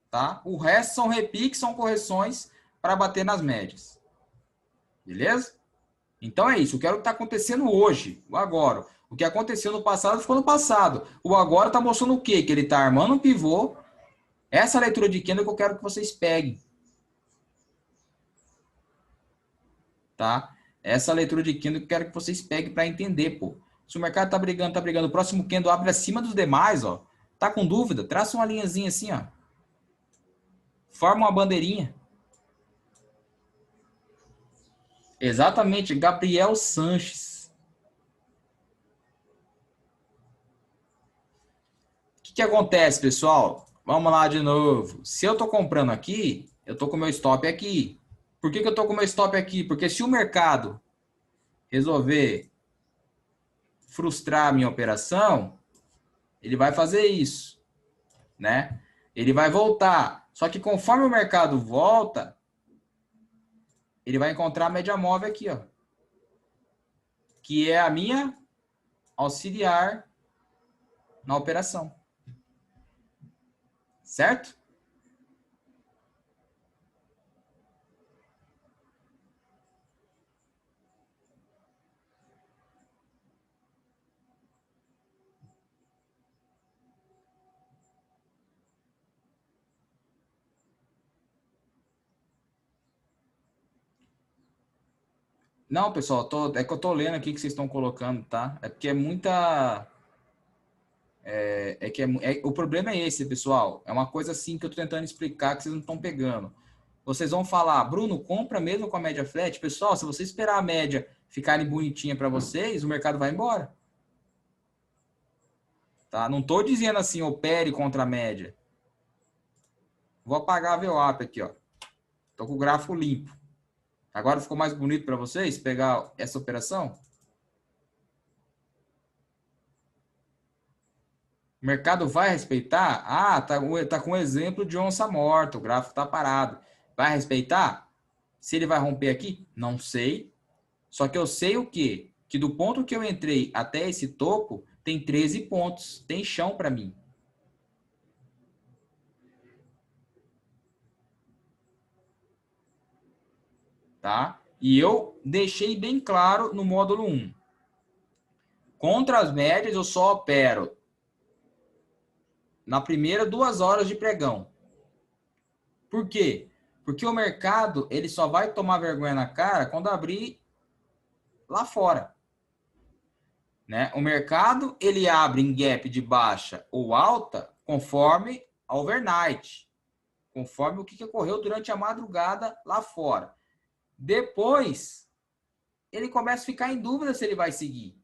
Tá? O resto são repiques, são correções para bater nas médias. Beleza? Então é isso. Eu quero o que está acontecendo hoje, o agora. O que aconteceu no passado ficou no passado. O agora está mostrando o quê? Que ele está armando um pivô. Essa leitura de candle que eu quero que vocês peguem. Tá? Essa leitura de candle que eu quero que vocês peguem para entender, pô. Se o mercado tá brigando, o próximo candle abre acima dos demais, ó. Tá com dúvida? Traça uma linhazinha assim, ó. Forma uma bandeirinha. Exatamente, Gabriel Sanches. O que acontece, pessoal? Vamos lá de novo. Se eu tô comprando aqui, eu tô com meu stop aqui. Por que eu tô com meu stop aqui? Porque se o mercado resolver frustrar a minha operação, ele vai fazer isso, né? Ele vai voltar. Só que conforme o mercado volta, ele vai encontrar a média móvel aqui, ó, que é a minha auxiliar na operação. Certo? Não, pessoal, é que eu tô lendo aqui que vocês estão colocando, tá? É porque é muita. O problema é esse, pessoal. É uma coisa assim que eu tô tentando explicar que vocês não estão pegando. Vocês vão falar, Bruno, compra mesmo com a média flat? Pessoal, se você esperar a média ficarem bonitinha para vocês, o mercado vai embora. Tá? Não tô dizendo assim, opere contra a média. Vou apagar a VWAP aqui, ó. Tô com o gráfico limpo. Agora ficou mais bonito para vocês pegar essa operação? O mercado vai respeitar? Ah, tá com um exemplo de onça morta, o gráfico tá parado. Vai respeitar? Se ele vai romper aqui? Não sei. Só que eu sei o quê? Que do ponto que eu entrei até esse topo, tem 13 pontos. Tem chão para mim. Tá? E eu deixei bem claro no módulo 1. Contra as médias, eu só opero na primeira 2 horas de pregão. Por quê? Porque o mercado ele só vai tomar vergonha na cara quando abrir lá fora. Né? O mercado ele abre em gap de baixa ou alta conforme a overnight, conforme o que ocorreu durante a madrugada lá fora. Depois, ele começa a ficar em dúvida se ele vai seguir.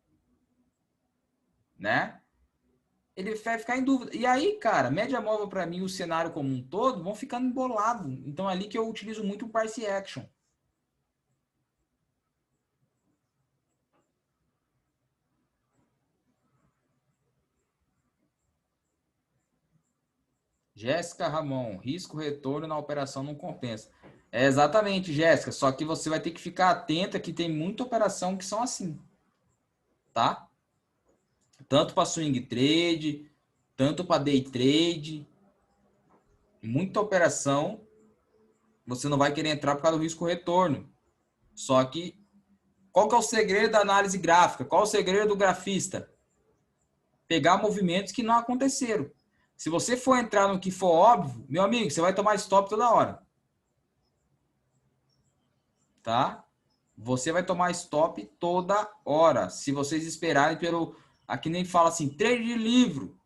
Né? Ele vai ficar em dúvida. E aí, cara, média móvel para mim, o cenário como um todo, vão ficando embolado. Então, é ali que eu utilizo muito o price action. Jéssica Ramon, risco retorno na operação não compensa. É exatamente, Jéssica, só que você vai ter que ficar atenta que tem muita operação que são assim, tá? Tanto para swing trade, tanto para day trade, muita operação você não vai querer entrar por causa do risco retorno. Só que qual que é o segredo da análise gráfica? Qual é o segredo do grafista? Pegar movimentos que não aconteceram. Se você for entrar no que for óbvio, meu amigo, você vai tomar stop toda hora. Tá? Você vai tomar stop toda hora. Se vocês esperarem pelo... Aqui nem fala assim, trade de livro.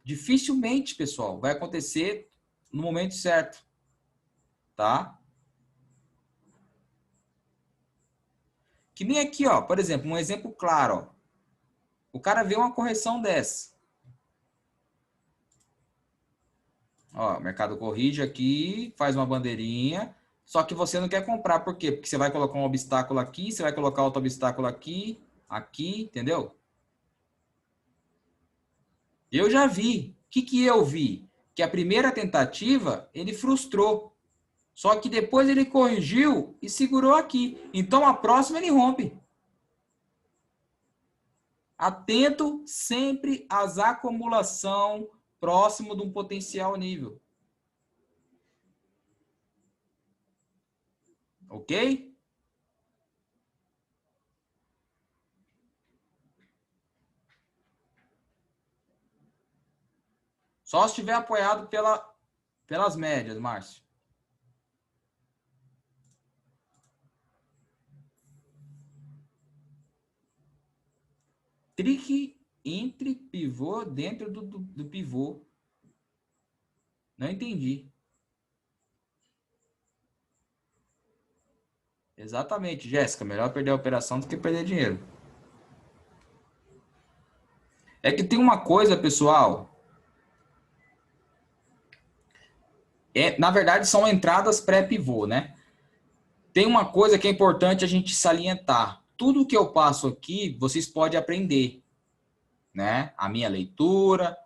Dificilmente, pessoal, vai acontecer no momento certo. Tá? Que nem aqui, ó. Por exemplo, um exemplo claro, ó. O cara vê uma correção dessa. Ó, o mercado corrige aqui, faz uma bandeirinha. Só que você não quer comprar. Por quê? Porque você vai colocar um obstáculo aqui, você vai colocar outro obstáculo aqui, aqui, entendeu? Eu já vi. O que eu vi? Que a primeira tentativa, ele frustrou. Só que depois ele corrigiu e segurou aqui. Então a próxima ele rompe. Atento sempre às acumulação próximo de um potencial nível. Ok? Só se estiver apoiado pelas médias, Márcio. Trick entre pivô dentro do pivô. Não entendi. Exatamente, Jéssica. Melhor perder a operação do que perder dinheiro. É que tem uma coisa, pessoal. Na verdade, são entradas pré-pivô, né? Tem uma coisa que é importante a gente salientar. Tudo que eu passo aqui, vocês podem aprender, né? A minha leitura,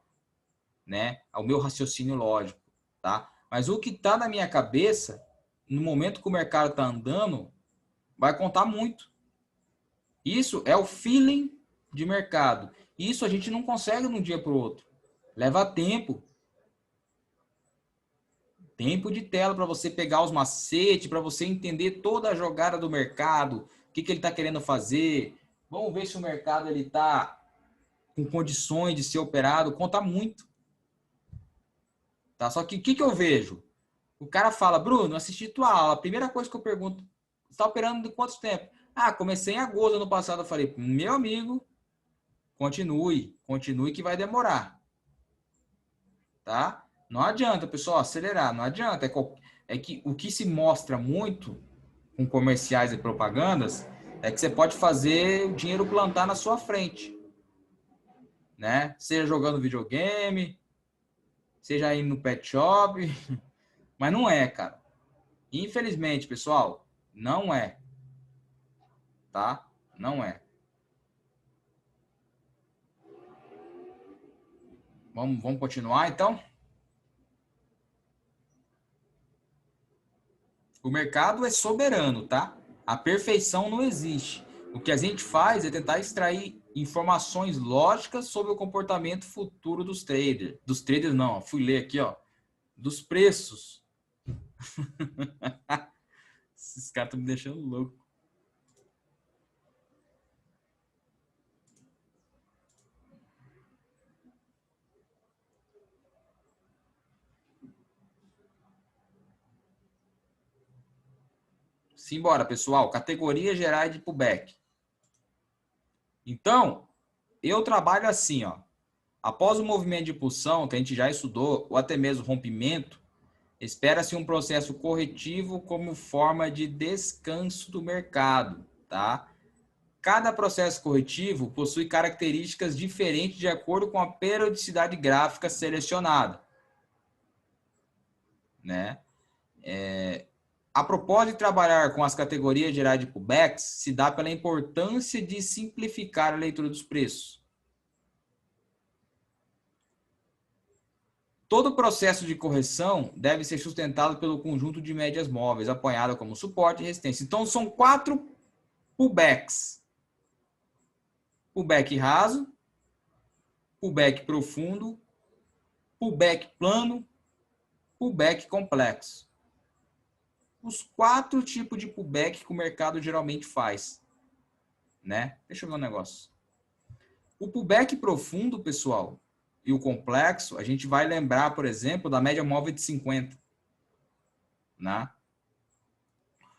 né? O meu raciocínio lógico, tá? Mas o que está na minha cabeça, no momento que o mercado está andando, vai contar muito. Isso é o feeling de mercado. Isso a gente não consegue de um dia para o outro. Leva tempo. Tempo de tela para você pegar os macetes, para você entender toda a jogada do mercado, o que ele está querendo fazer. Vamos ver se o mercado está com condições de ser operado. Conta muito. Tá? Só que o que eu vejo? O cara fala, Bruno, assisti tua aula. A primeira coisa que eu pergunto, você está operando de quanto tempo? Ah, comecei em agosto do ano passado. Eu falei, meu amigo, continue que vai demorar. Tá? Não adianta, pessoal, acelerar. Não adianta. É que o que se mostra muito com comerciais e propagandas é que você pode fazer o dinheiro plantar na sua frente. Né? Seja jogando videogame, seja indo no pet shop. Mas não é, cara. Infelizmente, pessoal, não é. Tá? Não é. Vamos continuar, então? O mercado é soberano, tá? A perfeição não existe. O que a gente faz é tentar extrair informações lógicas sobre o comportamento futuro dos traders. Dos traders não, fui ler aqui, ó. Dos preços. Esses caras estão me deixando louco. Simbora, pessoal. Categorias gerais de pullback. Então, eu trabalho assim, ó. Após o movimento de impulsão, que a gente já estudou, ou até mesmo rompimento, espera-se um processo corretivo como forma de descanso do mercado, tá? Cada processo corretivo possui características diferentes de acordo com a periodicidade gráfica selecionada, né? A propósito de trabalhar com as categorias gerais de pullbacks, se dá pela importância de simplificar a leitura dos preços. Todo processo de correção deve ser sustentado pelo conjunto de médias móveis, apoiada como suporte e resistência. Então, são 4 pullbacks. Pullback raso, pullback profundo, pullback plano, pullback complexo. Os 4 tipos de pullback que o mercado geralmente faz, né? Deixa eu ver um negócio. O pullback profundo, pessoal, e o complexo, a gente vai lembrar, por exemplo, da média móvel de 50, né?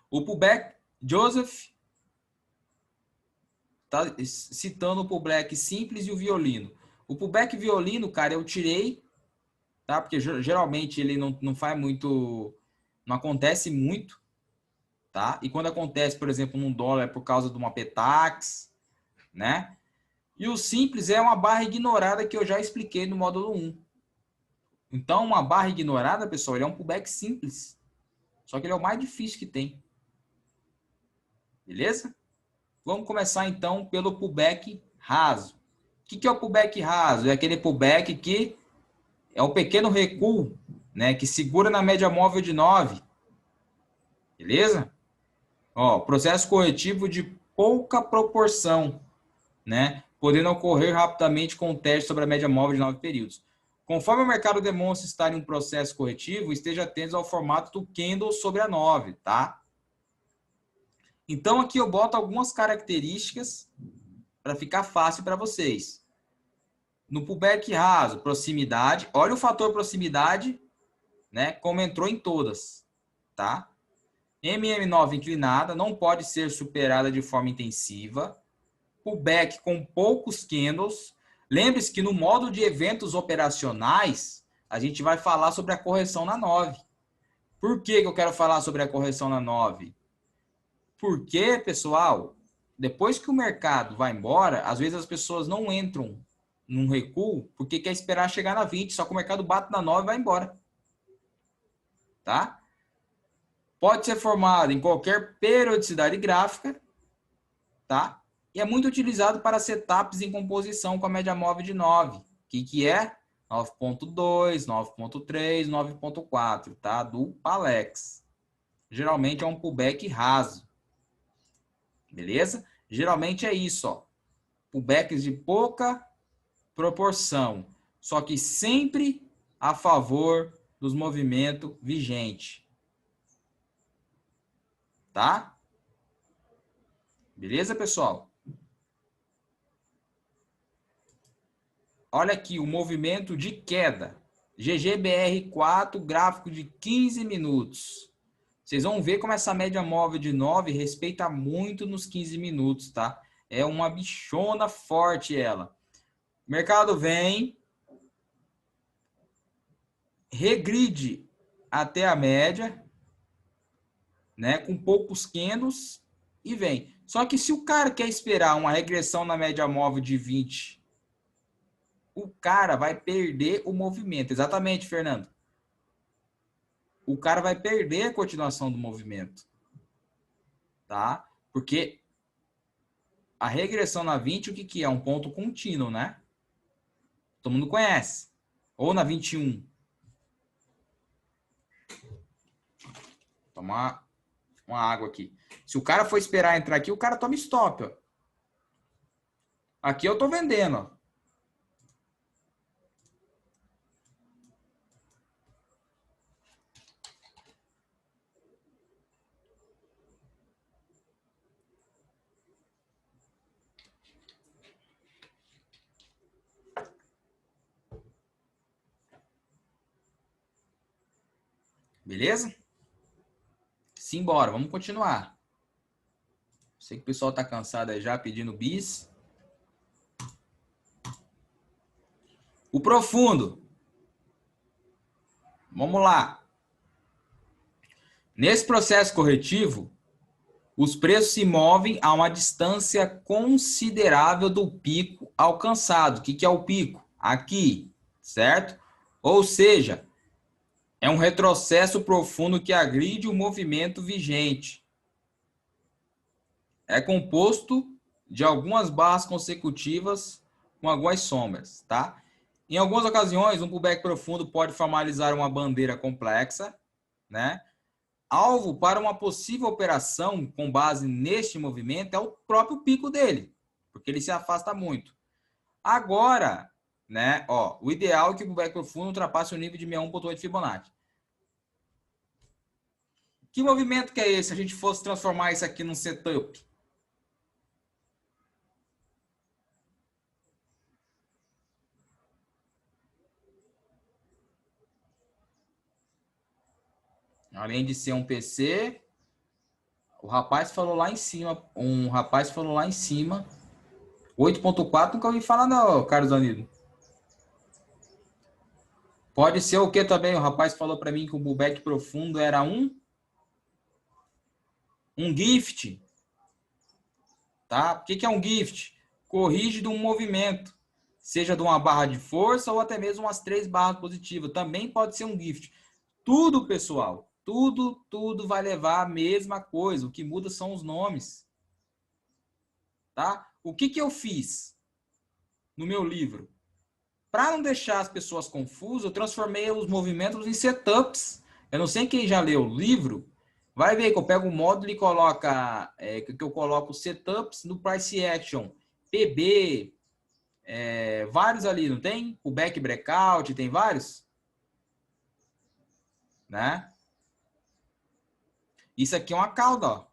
O pullback, Joseph tá citando o pullback simples e o violino. O pullback violino, cara, eu tirei, tá? Porque geralmente ele não faz muito, não acontece muito, tá? E quando acontece, por exemplo, num dólar é por causa de uma PETAX, né? E o simples é uma barra ignorada que eu já expliquei no módulo 1. Então, uma barra ignorada, pessoal, ele é um pullback simples. Só que ele é o mais difícil que tem. Beleza? Vamos começar, então, pelo pullback raso. O que é o pullback raso? É aquele pullback que é o pequeno recuo, né, que segura na média móvel de 9. Beleza? Ó, processo corretivo de pouca proporção, né? Podendo ocorrer rapidamente com o teste sobre a média móvel de 9 períodos. Conforme o mercado demonstra estar em um processo corretivo, esteja atento ao formato do candle sobre a 9, tá? Então, aqui eu boto algumas características para ficar fácil para vocês. No pullback raso, proximidade. Olha o fator proximidade, né? Como entrou em todas, tá? MM9 inclinada, não pode ser superada de forma intensiva. Pullback com poucos candles. Lembre-se que no modo de eventos operacionais, a gente vai falar sobre a correção na 9. Por que eu quero falar sobre a correção na 9? Porque, pessoal, depois que o mercado vai embora, às vezes as pessoas não entram num recuo porque quer esperar chegar na 20, só que o mercado bate na 9 e vai embora. Tá? Pode ser formado em qualquer periodicidade gráfica, tá? E é muito utilizado para setups em composição com a média móvel de 9. O que é? 9.2, 9.3, 9.4, tá? Do Palex. Geralmente é um pullback raso. Beleza? Geralmente é isso, ó. Pullbacks de pouca proporção, só que sempre a favor dos movimentos vigentes. Tá? Beleza, pessoal? Olha aqui o movimento de queda. GGBR4, gráfico de 15 minutos. Vocês vão ver como essa média móvel de 9 respeita muito nos 15 minutos, tá? É uma bichona forte ela. O mercado vem, regride até a média, né? Com poucos candles e vem. Só que se o cara quer esperar uma regressão na média móvel de 20, o cara vai perder o movimento. Exatamente, Fernando. O cara vai perder a continuação do movimento. Tá? Porque a regressão na 20, o que é? Um ponto contínuo, né? Todo mundo conhece. Ou na 21. Tomar uma água aqui. Se o cara for esperar entrar aqui, o cara toma stop, ó. Aqui eu tô vendendo, ó. Beleza? Simbora, vamos continuar. Sei que o pessoal tá cansado aí já pedindo bis. O profundo. Vamos lá. Nesse processo corretivo, os preços se movem a uma distância considerável do pico alcançado. O que é o pico? Aqui, certo? Ou seja, é um retrocesso profundo que agride o movimento vigente. É composto de algumas barras consecutivas com algumas sombras, tá? Em algumas ocasiões, um pullback profundo pode formalizar uma bandeira complexa, né? Alvo para uma possível operação com base neste movimento é o próprio pico dele, porque ele se afasta muito. Agora, né, ó, o ideal é que o pullback profundo ultrapasse o nível de 61,8 Fibonacci. Que movimento que é esse se a gente fosse transformar isso aqui num setup? Além de ser um PC, o rapaz falou lá em cima, 8.4 nunca ouvi falar não, Carlos Anido. Pode ser o que também? O rapaz falou para mim que o pullback profundo era um gift. Tá? O que é um gift? Corrige de um movimento, seja de uma barra de força ou até mesmo umas 3 barras positivas. Também pode ser um gift. Tudo, pessoal, tudo vai levar a mesma coisa. O que muda são os nomes. Tá? O que eu fiz no meu livro? Para não deixar as pessoas confusas, eu transformei os movimentos em setups. Eu não sei quem já leu o livro, vai ver que eu pego o módulo e coloca, que eu coloco setups no price action, PB, vários ali, não tem? O back breakout, tem vários, né? Isso aqui é uma cauda, ó.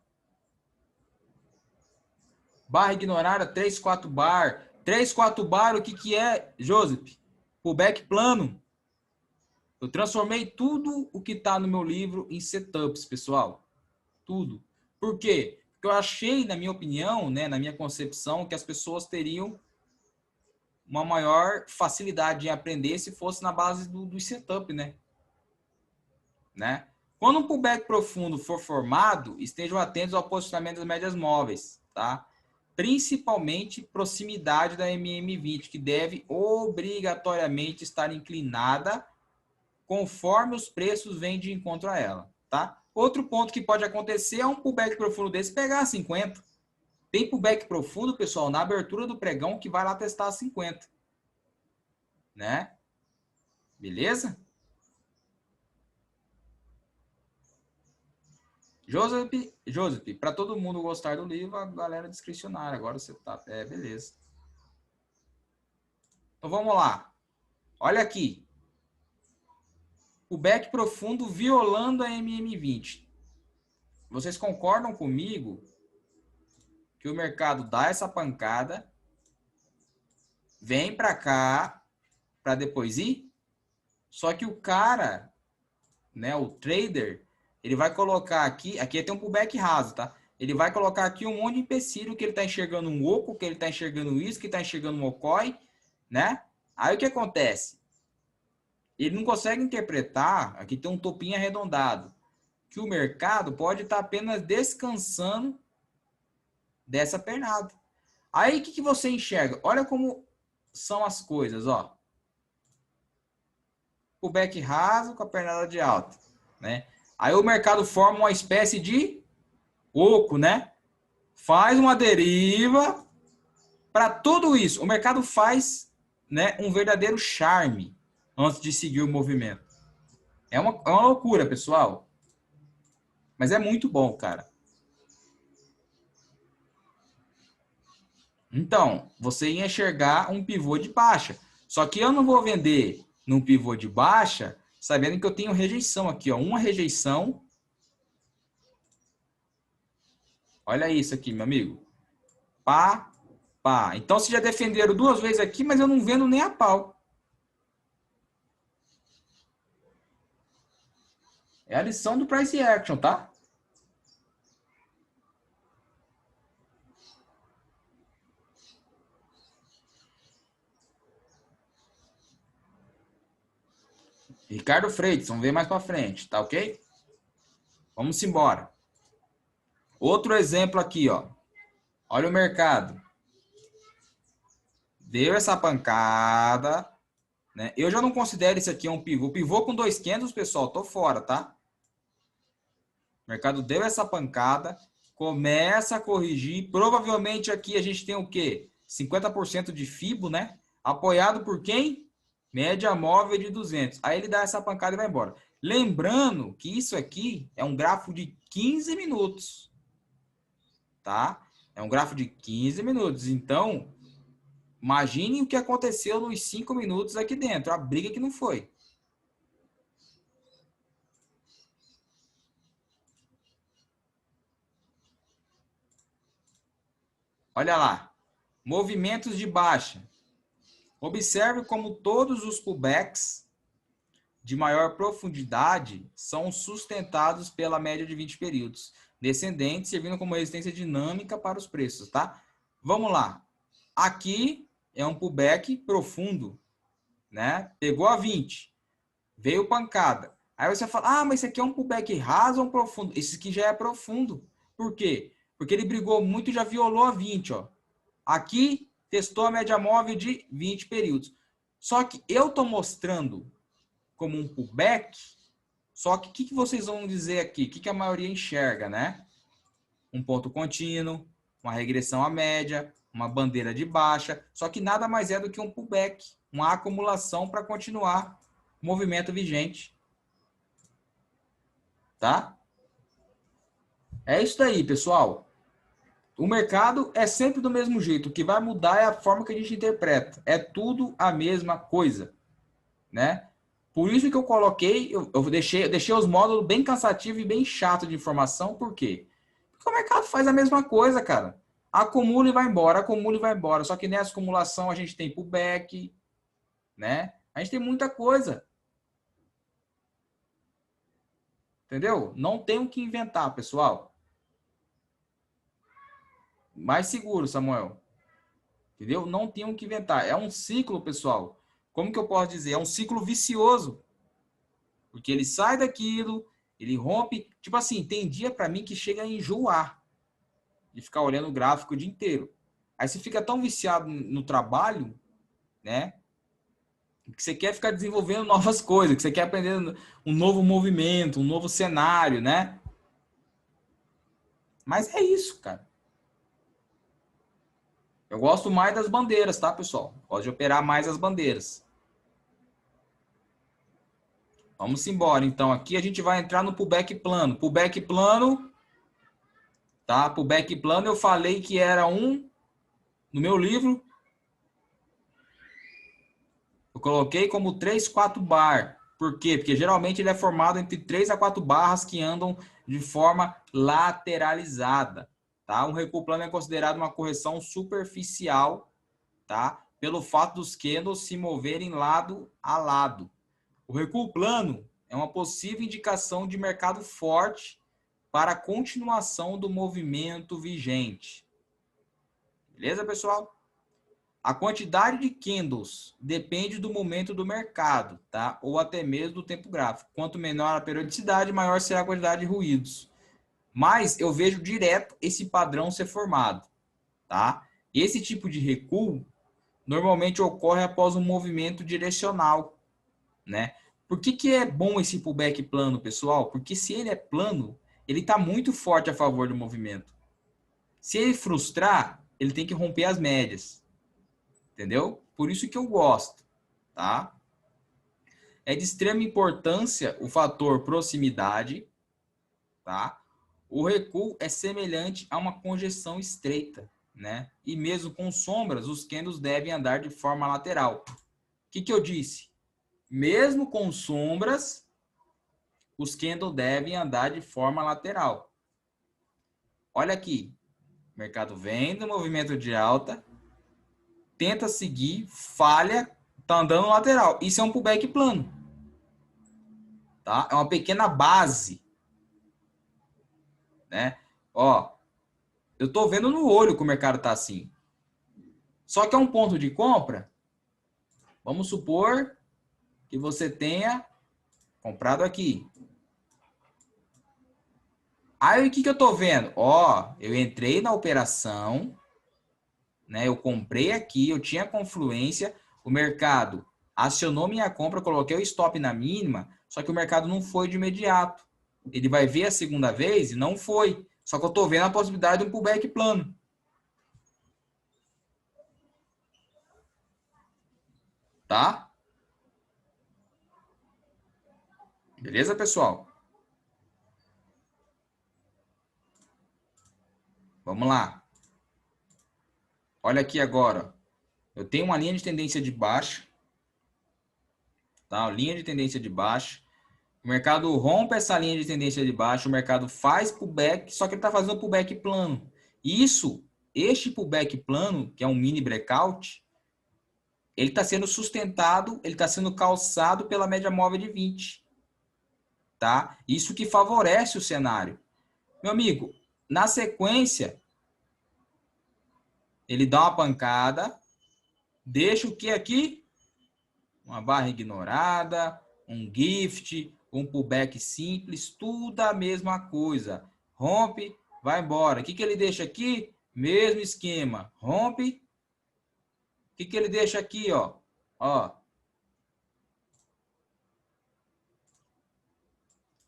Barra ignorada, 3, 4 bar. 3, 4 bar, o que é, Joseph? Pullback plano. Eu transformei tudo o que está no meu livro em setups, pessoal. Tudo. Por quê? Porque eu achei, na minha opinião, né, na minha concepção, que as pessoas teriam uma maior facilidade em aprender se fosse na base do setup, né? Quando um pullback profundo for formado, estejam atentos ao posicionamento das médias móveis, tá? Principalmente proximidade da MM20, que deve obrigatoriamente estar inclinada conforme os preços vêm de encontro a ela, tá? Outro ponto que pode acontecer é um pullback profundo desse pegar a 50. Tem pullback profundo, pessoal, na abertura do pregão que vai lá testar a 50. Né? Beleza? Joseph, para todo mundo gostar do livro, a galera é discricionária. Agora você tá... beleza. Então vamos lá. Olha aqui. Pullback profundo violando a MM20. Vocês concordam comigo que o mercado dá essa pancada, vem para cá, para depois ir? Só que o cara, né, o trader, ele vai colocar aqui tem um pullback raso, tá? Ele vai colocar aqui um monte de empecilho, que ele tá enxergando um oco, que ele tá enxergando isso, que tá enxergando um okoi, né? Aí o que acontece? Ele não consegue interpretar, aqui tem um topinho arredondado, que o mercado pode estar apenas descansando dessa pernada. Aí o que você enxerga? Olha como são as coisas, ó. O back raso com a pernada de alta, né? Aí o mercado forma uma espécie de oco, né? Faz uma deriva para tudo isso. O mercado faz, né, um verdadeiro charme antes de seguir o movimento. É uma loucura, pessoal. Mas é muito bom, cara. Então, você ia enxergar um pivô de baixa. Só que eu não vou vender num pivô de baixa, sabendo que eu tenho rejeição aqui, ó. Uma rejeição. Olha isso aqui, meu amigo. Pá, pá. Então, vocês já defenderam duas vezes aqui, mas eu não vendo nem a pau. É a lição do price action, tá? Ricardo Freitas, vamos ver mais para frente, tá ok? Vamos embora. Outro exemplo aqui, ó. Olha o mercado. Deu essa pancada, né? Eu já não considero isso aqui um pivô. Pivô com 2 candles, pessoal, tô fora, tá? O mercado deu essa pancada, começa a corrigir. Provavelmente aqui a gente tem o quê? 50% de FIBO, né? Apoiado por quem? Média móvel de 200. Aí ele dá essa pancada e vai embora. Lembrando que isso aqui é um gráfico de 15 minutos, tá? É um gráfico de 15 minutos. Então, imagine o que aconteceu nos 5 minutos aqui dentro. A briga que não foi. Olha lá. Movimentos de baixa. Observe como todos os pullbacks de maior profundidade são sustentados pela média de 20 períodos descendentes, servindo como resistência dinâmica para os preços, tá? Vamos lá. Aqui é um pullback profundo, né? Pegou a 20, veio pancada. Aí você fala, mas esse aqui é um pullback raso ou um profundo? Esse aqui já é profundo. Por quê? Porque ele brigou muito e já violou a 20, ó. Aqui testou a média móvel de 20 períodos. Só que eu estou mostrando como um pullback, só que o que vocês vão dizer aqui? O que a maioria enxerga, né? Um ponto contínuo, uma regressão à média, uma bandeira de baixa, só que nada mais é do que um pullback, uma acumulação para continuar o movimento vigente. Tá? É isso aí, pessoal. O mercado é sempre do mesmo jeito. O que vai mudar é a forma que a gente interpreta. É tudo a mesma coisa, né? Por isso que eu coloquei, eu deixei os módulos bem cansativos e bem chato de informação. Por quê? Porque o mercado faz a mesma coisa, cara. Acumula e vai embora, acumula e vai embora. Só que nessa acumulação a gente tem pullback, né? A gente tem muita coisa. Entendeu? Não tem o que inventar, pessoal. Mais seguro, Samuel. Entendeu? Não tem o que inventar. É um ciclo, pessoal. Como que eu posso dizer? É um ciclo vicioso. Porque ele sai daquilo, ele rompe. Tipo assim, tem dia para mim que chega a enjoar de ficar olhando o gráfico o dia inteiro. Aí você fica tão viciado no trabalho, né? Que você quer ficar desenvolvendo novas coisas, que você quer aprender um novo movimento, um novo cenário, né? Mas é isso, cara. Eu gosto mais das bandeiras, tá, pessoal? Gosto de operar mais as bandeiras. Vamos embora. Então, aqui a gente vai entrar no pullback plano. Pullback plano, tá? Pullback plano eu falei que era no meu livro, eu coloquei como 3, 4 bar. Por quê? Porque geralmente ele é formado entre 3 a 4 barras que andam de forma lateralizada, tá? Um recuo plano é considerado uma correção superficial, tá? Pelo fato dos candles se moverem lado a lado. O recuo plano é uma possível indicação de mercado forte para a continuação do movimento vigente. Beleza, pessoal? A quantidade de candles depende do momento do mercado, tá? Ou até mesmo do tempo gráfico. Quanto menor a periodicidade, maior será a quantidade de ruídos. Mas eu vejo direto esse padrão ser formado, tá? Esse tipo de recuo normalmente ocorre após um movimento direcional, né? Por que é bom esse pullback plano, pessoal? Porque se ele é plano, ele está muito forte a favor do movimento. Se ele frustrar, ele tem que romper as médias. Entendeu? Por isso que eu gosto, tá? É de extrema importância o fator proximidade, tá? O recuo é semelhante a uma conjeção estreita, né? E mesmo com sombras, os candles devem andar de forma lateral. O que eu disse? Mesmo com sombras, os candles devem andar de forma lateral. Olha aqui, o mercado vem do movimento de alta, tenta seguir, falha, tá andando lateral. Isso é um pullback plano. Tá? É uma pequena base, né? Ó, eu tô vendo no olho que o mercado tá assim. Só que é um ponto de compra. Vamos supor que você tenha comprado aqui. Aí o que eu tô vendo? Ó, eu entrei na operação, né? Eu comprei aqui, eu tinha confluência, o mercado acionou minha compra, coloquei o stop na mínima, só que o mercado não foi de imediato. Ele vai ver a segunda vez e não foi. Só que eu tô vendo a possibilidade de um pullback plano. Tá? Beleza, pessoal? Vamos lá. Olha aqui agora. Eu tenho uma linha de tendência de baixa. Tá? Linha de tendência de baixa. O mercado rompe essa linha de tendência de baixa. O mercado faz pullback, só que ele está fazendo pullback plano. Este pullback plano, que é um mini breakout, ele está sendo sustentado, ele está sendo calçado pela média móvel de 20. Tá? Isso que favorece o cenário. Meu amigo, na sequência, ele dá uma pancada, deixa o que aqui? Uma barra ignorada, um gift, um pullback simples, tudo a mesma coisa. Rompe, vai embora. O que ele deixa aqui? Mesmo esquema. Rompe. O que ele deixa aqui, ó? Ó.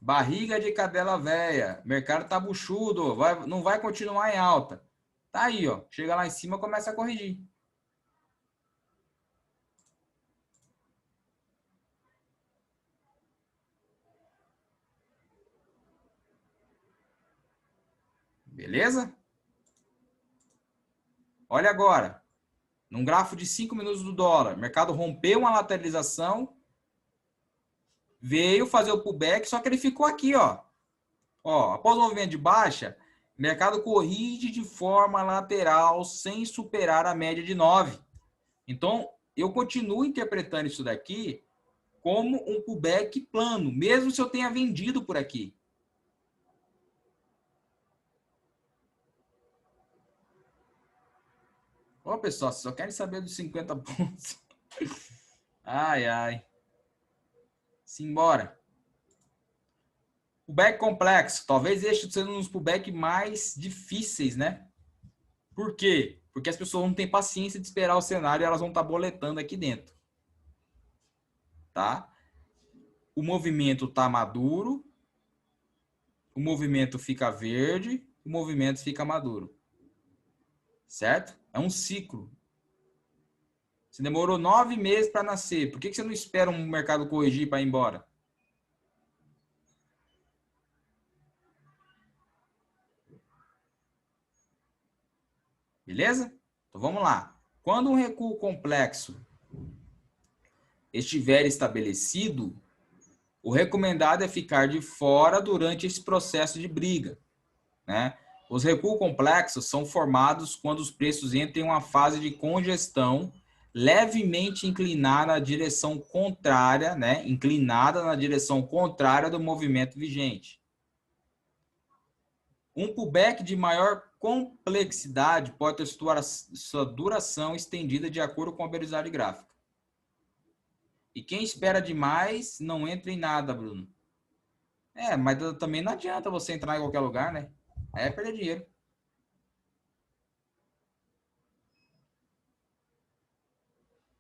Barriga de cadela velha. Mercado tá buchudo. Não vai continuar em alta. Tá aí, ó. Chega lá em cima, começa a corrigir. Beleza? Olha agora. Num gráfico de 5 minutos do dólar, o mercado rompeu uma lateralização, veio fazer o pullback, só que ele ficou aqui, ó. Ó, após o movimento de baixa, o mercado corrige de forma lateral sem superar a média de 9. Então, eu continuo interpretando isso daqui como um pullback plano, mesmo se eu tenha vendido por aqui. Ô, pessoal, só querem saber dos 50 pontos. Ai, ai. Simbora. Pullback complexo. Talvez este seja um dos pullback mais difíceis, né? Por quê? Porque as pessoas não têm paciência de esperar o cenário e elas vão estar boletando aqui dentro. Tá? O movimento está maduro. O movimento fica verde. O movimento fica maduro. Certo? É um ciclo. Você demorou 9 meses para nascer. Por que você não espera um mercado corrigir para ir embora? Beleza? Então vamos lá. Quando um recuo complexo estiver estabelecido, o recomendado é ficar de fora durante esse processo de briga, né? Os recuos complexos são formados quando os preços entram em uma fase de congestão levemente inclinada na direção contrária, né? Inclinada na direção contrária do movimento vigente. Um pullback de maior complexidade pode ter sua duração estendida de acordo com a velocidade gráfica. E quem espera demais não entra em nada, Bruno. Mas também não adianta você entrar em qualquer lugar, né? Aí é perder dinheiro.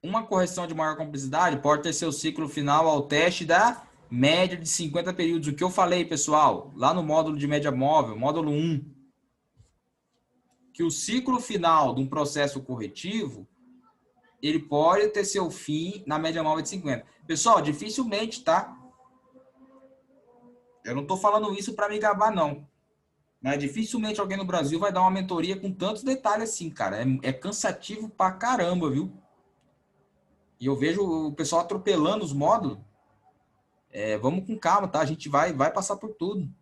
Uma correção de maior complexidade pode ter seu ciclo final ao teste da média de 50 períodos. O que eu falei, pessoal, lá no módulo de média móvel, módulo 1, que o ciclo final de um processo corretivo, ele pode ter seu fim na média móvel de 50. Pessoal, dificilmente, tá? Eu não estou falando isso para me gabar, não. Mas dificilmente alguém no Brasil vai dar uma mentoria com tantos detalhes assim, cara. É cansativo pra caramba, viu? E eu vejo o pessoal atropelando os módulos. Vamos com calma, tá? A gente vai passar por tudo.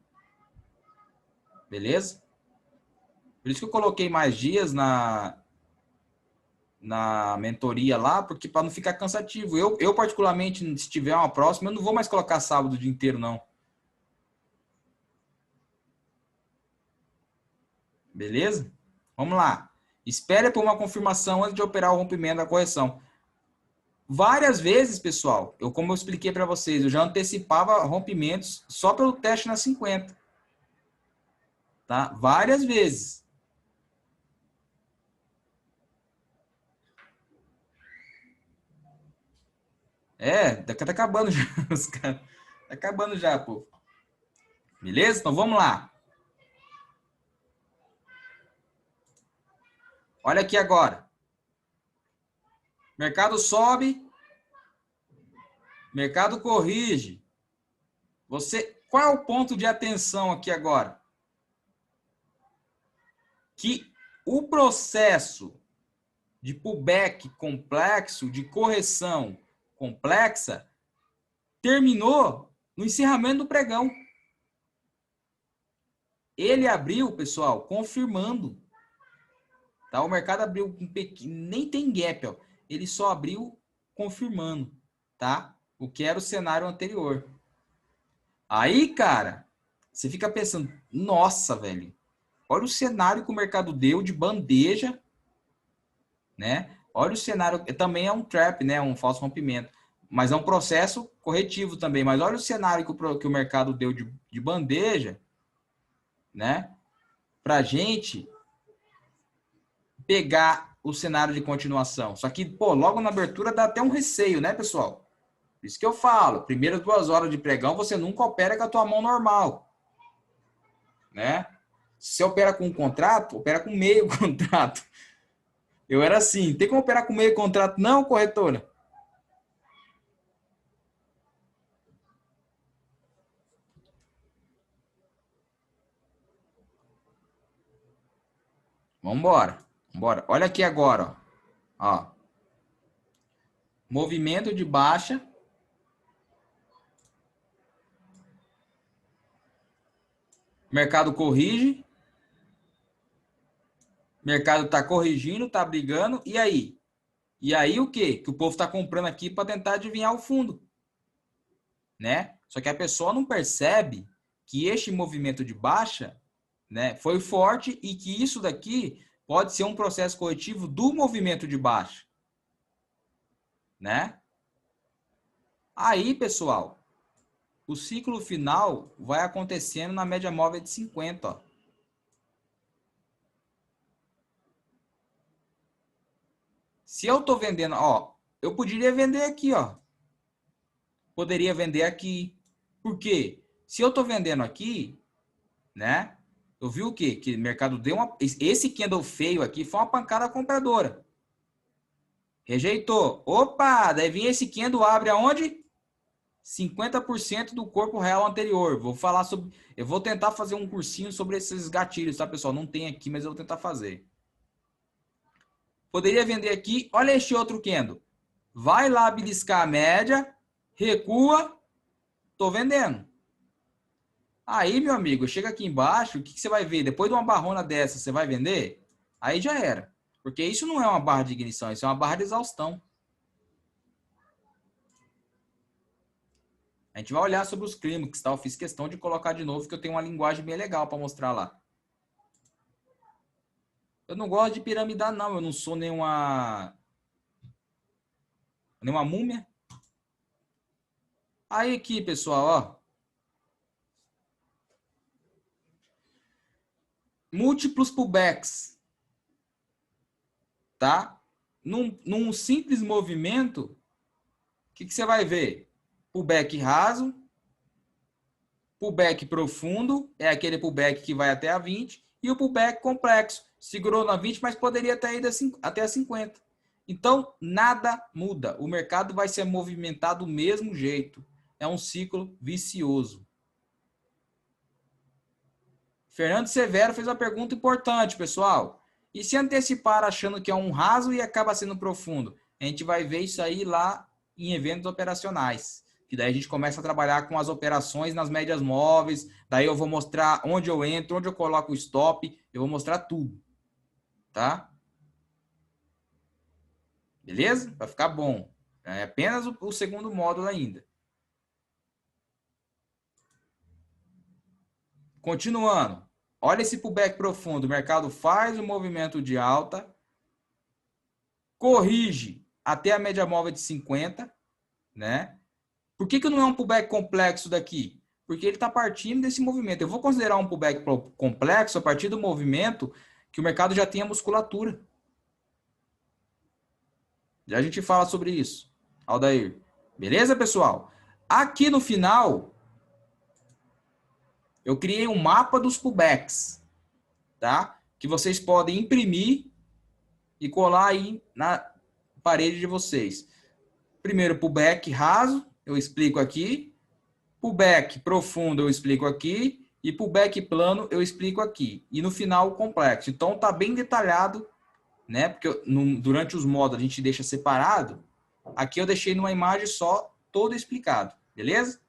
Beleza? Por isso que eu coloquei mais dias na mentoria lá, porque para não ficar cansativo. Eu, particularmente, se tiver uma próxima, eu não vou mais colocar sábado o dia inteiro, não. Beleza? Vamos lá. Espere por uma confirmação antes de operar o rompimento da correção. Várias vezes, pessoal, como eu expliquei para vocês, eu já antecipava rompimentos só pelo teste na 50. Tá? Várias vezes. Tá acabando já. Tá acabando já, pô. Beleza? Então vamos lá. Olha aqui agora. Mercado sobe. Mercado corrige. Qual é o ponto de atenção aqui agora? Que o processo de pullback complexo, de correção complexa, terminou no encerramento do pregão. Ele abriu, pessoal, confirmando. Tá? O mercado abriu um pequeno, nem tem gap, ó. Ele só abriu confirmando, tá? O que era o cenário anterior. Aí, cara, você fica pensando, nossa, velho, olha o cenário que o mercado deu de bandeja, né? Olha o cenário, também é um trap, né? Um falso rompimento, mas é um processo corretivo também. Mas olha o cenário que o mercado deu de bandeja, né? Pra gente pegar o cenário de continuação. Só que, pô, logo na abertura dá até um receio, né, pessoal? Por isso que eu falo, primeiras 2 horas de pregão, você nunca opera com a tua mão normal, né? Se você opera com um contrato, opera com meio contrato. Eu era assim, tem como operar com meio contrato não, corretora? Vamos embora. Olha aqui agora, ó. Movimento de baixa. Mercado corrige. Mercado está corrigindo, está brigando. E aí? E aí o quê? Que o povo está comprando aqui para tentar adivinhar o fundo, né? Só que a pessoa não percebe que este movimento de baixa, né, foi forte e que isso daqui pode ser um processo corretivo do movimento de baixa, né? Aí, pessoal, o ciclo final vai acontecendo na média móvel de 50, ó. Se eu tô vendendo, ó, eu poderia vender aqui, ó. Poderia vender aqui. Por quê? Se eu tô vendendo aqui, né? Eu vi o quê? Que o mercado deu uma... Esse candle feio aqui foi uma pancada compradora. Rejeitou. Opa! Daí vem esse candle, abre aonde? 50% do corpo real anterior. Vou falar sobre... Eu vou tentar fazer um cursinho sobre esses gatilhos, tá, pessoal? Não tem aqui, mas eu vou tentar fazer. Poderia vender aqui. Olha este outro candle. Vai lá beliscar a média, recua, tô vendendo. Aí, meu amigo, chega aqui embaixo, o que você vai ver? Depois de uma barrona dessa, você vai vender? Aí já era. Porque isso não é uma barra de ignição, isso é uma barra de exaustão. A gente vai olhar sobre os clímax, tá? Eu fiz questão de colocar de novo, que eu tenho uma linguagem bem legal para mostrar lá. Eu não gosto de piramidar, não. Eu não sou nenhuma múmia. Aí aqui, pessoal, ó. Múltiplos pullbacks, tá? Num simples movimento, o que você vai ver? Pullback raso, pullback profundo, é aquele pullback que vai até a 20, e o pullback complexo, segurou na 20, mas poderia ter ido até a 50. Então, nada muda. O mercado vai ser movimentado do mesmo jeito. É um ciclo vicioso. Fernando Severo fez uma pergunta importante, pessoal. E se antecipar achando que é um raso e acaba sendo profundo? A gente vai ver isso aí lá em eventos operacionais. Que daí a gente começa a trabalhar com as operações nas médias móveis. Daí eu vou mostrar onde eu entro, onde eu coloco o stop. Eu vou mostrar tudo. Tá? Beleza? Vai ficar bom. É apenas o segundo módulo ainda. Continuando. Olha esse pullback profundo. O mercado faz o movimento de alta, corrige até a média móvel de 50, né? Por que não é um pullback complexo daqui? Porque ele está partindo desse movimento. Eu vou considerar um pullback complexo a partir do movimento que o mercado já tem a musculatura. Já a gente fala sobre isso, Aldair. Beleza, pessoal? Aqui no final, eu criei um mapa dos pullbacks, tá? Que vocês podem imprimir e colar aí na parede de vocês. Primeiro, pullback raso, eu explico aqui. Pullback profundo, eu explico aqui. E pullback plano, eu explico aqui. E no final, o complexo. Então, tá bem detalhado, né? Porque durante os módulos a gente deixa separado. Aqui eu deixei numa imagem só, todo explicado. Beleza?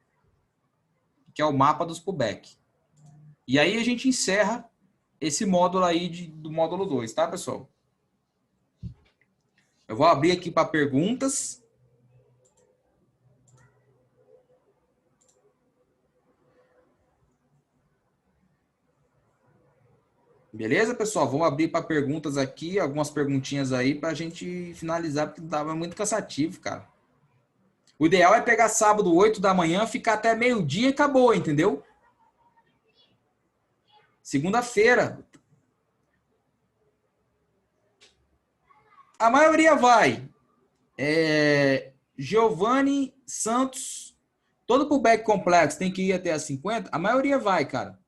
Que é o mapa dos pullback. E aí a gente encerra esse módulo aí do módulo 2, tá, pessoal? Eu vou abrir aqui para perguntas. Beleza, pessoal? Vamos abrir para perguntas aqui, algumas perguntinhas aí para a gente finalizar, porque estava muito cansativo, cara. O ideal é pegar sábado, 8 da manhã, ficar até meio-dia e acabou, entendeu? Segunda-feira. A maioria vai. Giovanni Santos. Todo pullback complexo tem que ir até as 50. A maioria vai, cara.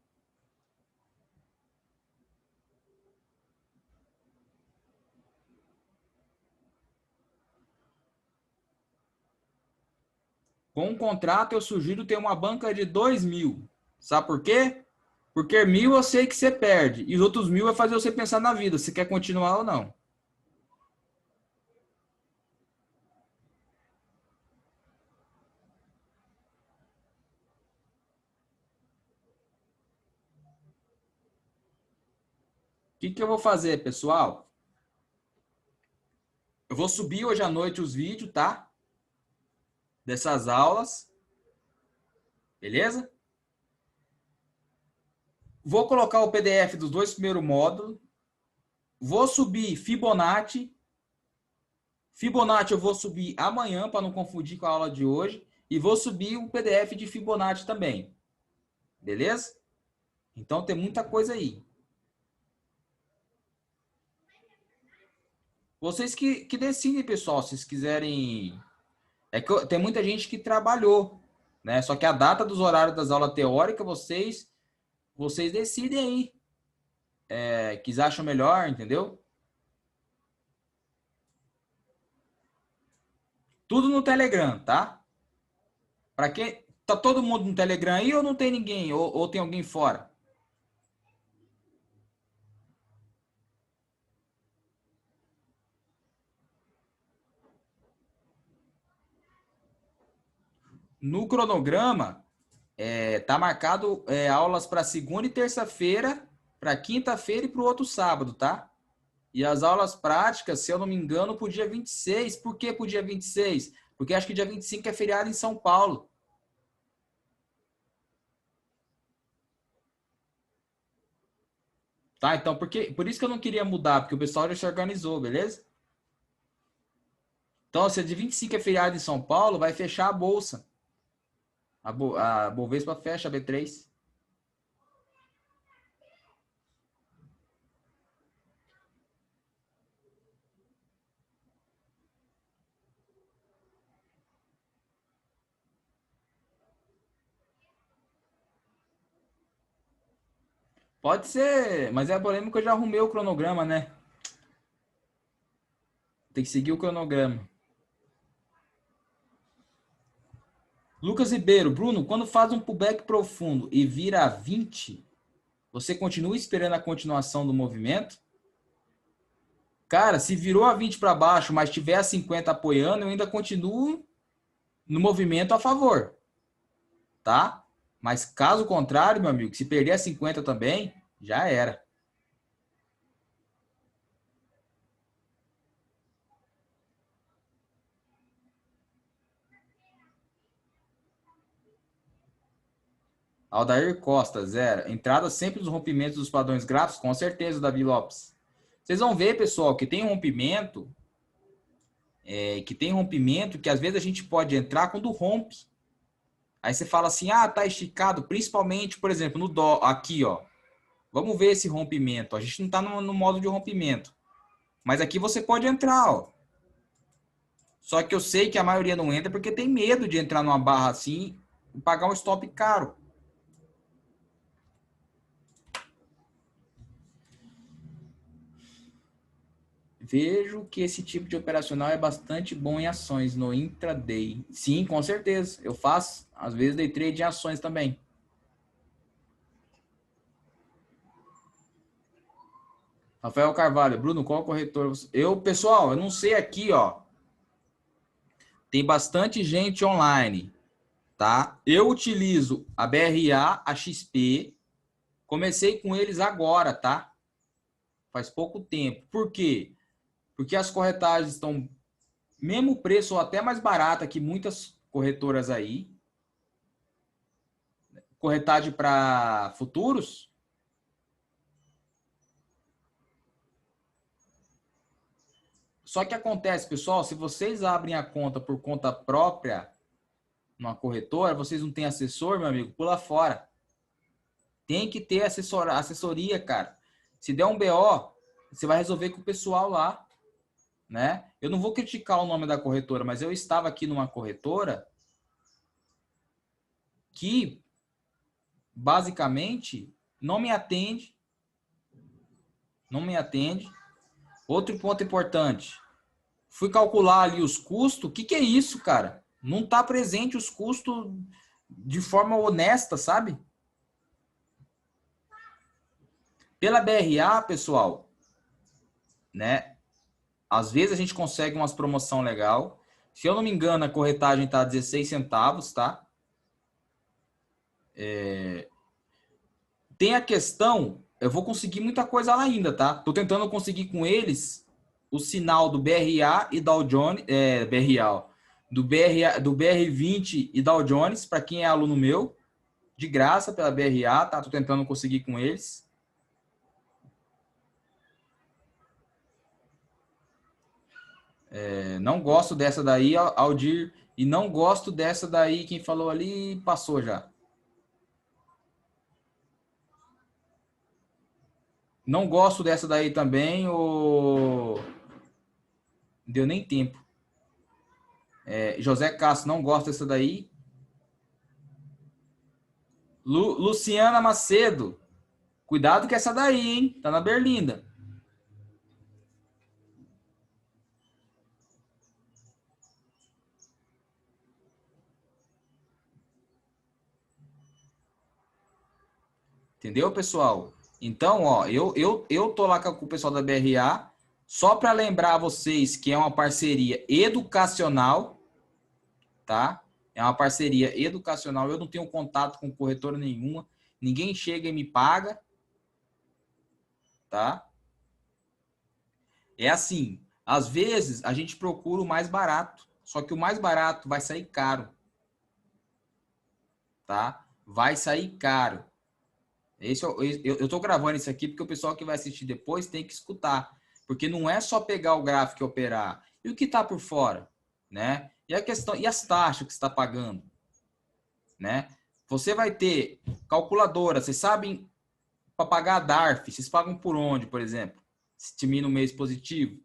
Com um contrato, eu sugiro ter uma banca de 2.000. Sabe por quê? Porque 1.000 eu sei que você perde. E os outros 1.000 vai fazer você pensar na vida, se quer continuar ou não. O que eu vou fazer, pessoal? Eu vou subir hoje à noite os vídeos, tá? Dessas aulas. Beleza? Vou colocar o PDF dos 2 primeiros módulos. Vou subir Fibonacci. Fibonacci eu vou subir amanhã para não confundir com a aula de hoje. E vou subir um PDF de Fibonacci também. Beleza? Então tem muita coisa aí. Vocês que decidem, pessoal, se vocês quiserem... É que tem muita gente que trabalhou, né? Só que a data dos horários das aulas teóricas, vocês decidem aí. Que acham melhor, entendeu? Tudo no Telegram, tá? Para quem... Tá todo mundo no Telegram aí ou não tem ninguém? Ou tem alguém fora? No cronograma, tá marcado aulas para segunda e terça-feira, para quinta-feira e para o outro sábado, tá? E as aulas práticas, se eu não me engano, pro dia 26. Por que pro dia 26? Porque acho que dia 25 é feriado em São Paulo. Tá? Então, por isso que eu não queria mudar, porque o pessoal já se organizou, beleza? Então, se de 25 é feriado em São Paulo, vai fechar a bolsa. A Bovespa fecha a B3. Pode ser, mas é polêmico que eu já arrumei o cronograma, né? Tem que seguir o cronograma. Lucas Ribeiro, Bruno, quando faz um pullback profundo e vira 20, você continua esperando a continuação do movimento? Cara, se virou a 20 para baixo, mas tiver a 50 apoiando, eu ainda continuo no movimento a favor, tá? Mas caso contrário, meu amigo, se perder a 50 também, já era. Aldair Costa, zero. Entrada sempre nos rompimentos dos padrões gráficos, com certeza, Davi Lopes. Vocês vão ver, pessoal, que tem rompimento, que às vezes a gente pode entrar quando rompe. Aí você fala assim, tá esticado, principalmente, por exemplo, no dó, aqui, ó. Vamos ver esse rompimento. A gente não está no modo de rompimento. Mas aqui você pode entrar, ó. Só que eu sei que a maioria não entra porque tem medo de entrar numa barra assim e pagar um stop caro. Vejo que esse tipo de operacional é bastante bom em ações no intraday. Sim, com certeza. Eu faço, às vezes, day trade em ações também. Rafael Carvalho, Bruno, qual corretor? Pessoal, eu não sei aqui, ó. Tem bastante gente online, tá? Eu utilizo a BRA, a XP. Comecei com eles agora, tá? Faz pouco tempo. Por quê? Porque as corretagens estão mesmo preço ou até mais barata que muitas corretoras aí. Corretagem para futuros. Só que acontece, pessoal, se vocês abrem a conta por conta própria numa corretora, vocês não têm assessor, meu amigo, pula fora. Tem que ter assessoria, cara. Se der um BO, você vai resolver com o pessoal lá, né? Eu não vou criticar o nome da corretora, mas eu estava aqui numa corretora que basicamente não me atende. Não me atende. Outro ponto importante. Fui calcular ali os custos. O que é isso, cara? Não está presente os custos de forma honesta, sabe? Pela BRA, pessoal, né? Às vezes a gente consegue umas promoção legal. Se eu não me engano, a corretagem tá 16 centavos, tá? Tem a questão, eu vou conseguir muita coisa lá ainda, tá? Tô tentando conseguir com eles o sinal do BRA e Dow Jones, BRA, ó, do BR20 e Dow Jones, para quem é aluno meu, de graça pela BRA, tá? Tô tentando conseguir com eles. Não gosto dessa daí, Aldir. E não gosto dessa daí, quem falou ali passou já. Não gosto dessa daí também, o... Não deu nem tempo. José Castro, não gosta dessa daí. Luciana Macedo, cuidado com essa daí, hein? Tá na berlinda. Entendeu, pessoal? Então, ó, eu tô lá com o pessoal da BRA só para lembrar vocês que é uma parceria educacional, tá? É uma parceria educacional. Eu não tenho contato com corretora nenhuma. Ninguém chega e me paga, tá? É assim, às vezes a gente procura o mais barato, só que o mais barato vai sair caro, tá? Vai sair caro. Eu tô gravando isso aqui porque o pessoal que vai assistir depois tem que escutar. Porque não é só pegar o gráfico e operar. E o que está por fora? Né? E a questão, e as taxas que você está pagando? Né? Você vai ter calculadora, vocês sabem para pagar a DARF, vocês pagam por onde, por exemplo? Se termina o mês positivo.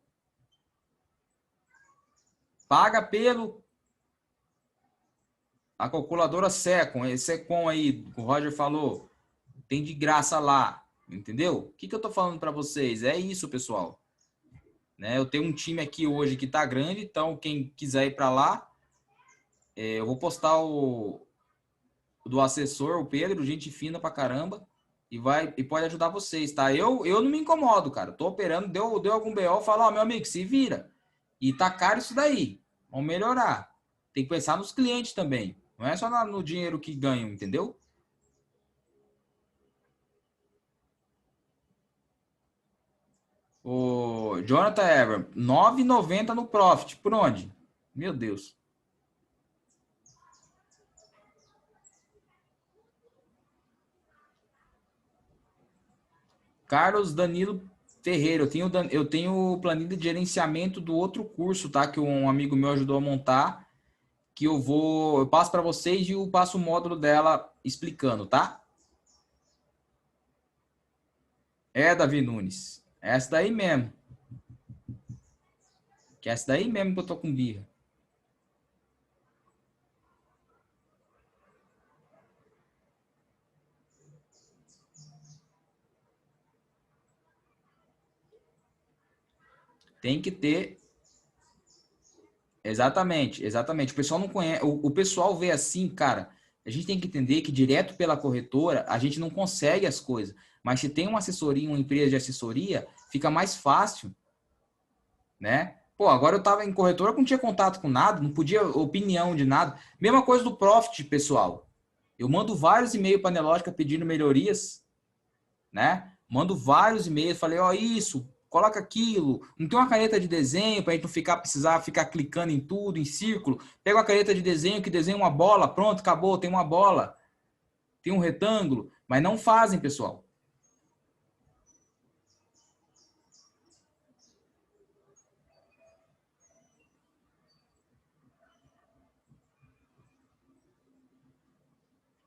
Paga pelo a calculadora Secom, esse Secom aí, que o Roger falou, tem de graça lá, entendeu? O que eu tô falando para vocês? É isso, pessoal. Né? Eu tenho um time aqui hoje que tá grande, então quem quiser ir para lá, eu vou postar o do assessor, o Pedro, gente fina pra caramba, e pode ajudar vocês, tá? Eu não me incomodo, cara. Tô operando, deu algum BO, fala, ó, meu amigo, se vira. E tá caro isso daí. Vamos melhorar. Tem que pensar nos clientes também. Não é só no dinheiro que ganham, entendeu? O Jonathan Ever, 9,90 no Profit. Por onde? Meu Deus. Carlos Danilo Ferreira, eu tenho planilha de gerenciamento do outro curso, tá? Que um amigo meu ajudou a montar, que eu passo para vocês e eu passo o módulo dela explicando, tá? Davi Nunes. É essa daí mesmo. Que é essa daí mesmo que eu tô com birra. Tem que ter. Exatamente, exatamente. O pessoal não conhece. O pessoal vê assim, cara. A gente tem que entender que direto pela corretora a gente não consegue as coisas. Mas se tem uma assessoria, uma empresa de assessoria, fica mais fácil, né? Pô, agora eu tava em corretora, não tinha contato com nada, não podia opinião de nada. Mesma coisa do Profit, pessoal. Eu mando vários e-mails para a Nelógica pedindo melhorias, né? Mando vários e-mails, falei, ó, isso, coloca aquilo. Não tem uma caneta de desenho para a gente não precisar ficar clicando em tudo, em círculo. Pega uma caneta de desenho que desenha uma bola, pronto, acabou, tem uma bola. Tem um retângulo, mas não fazem, pessoal.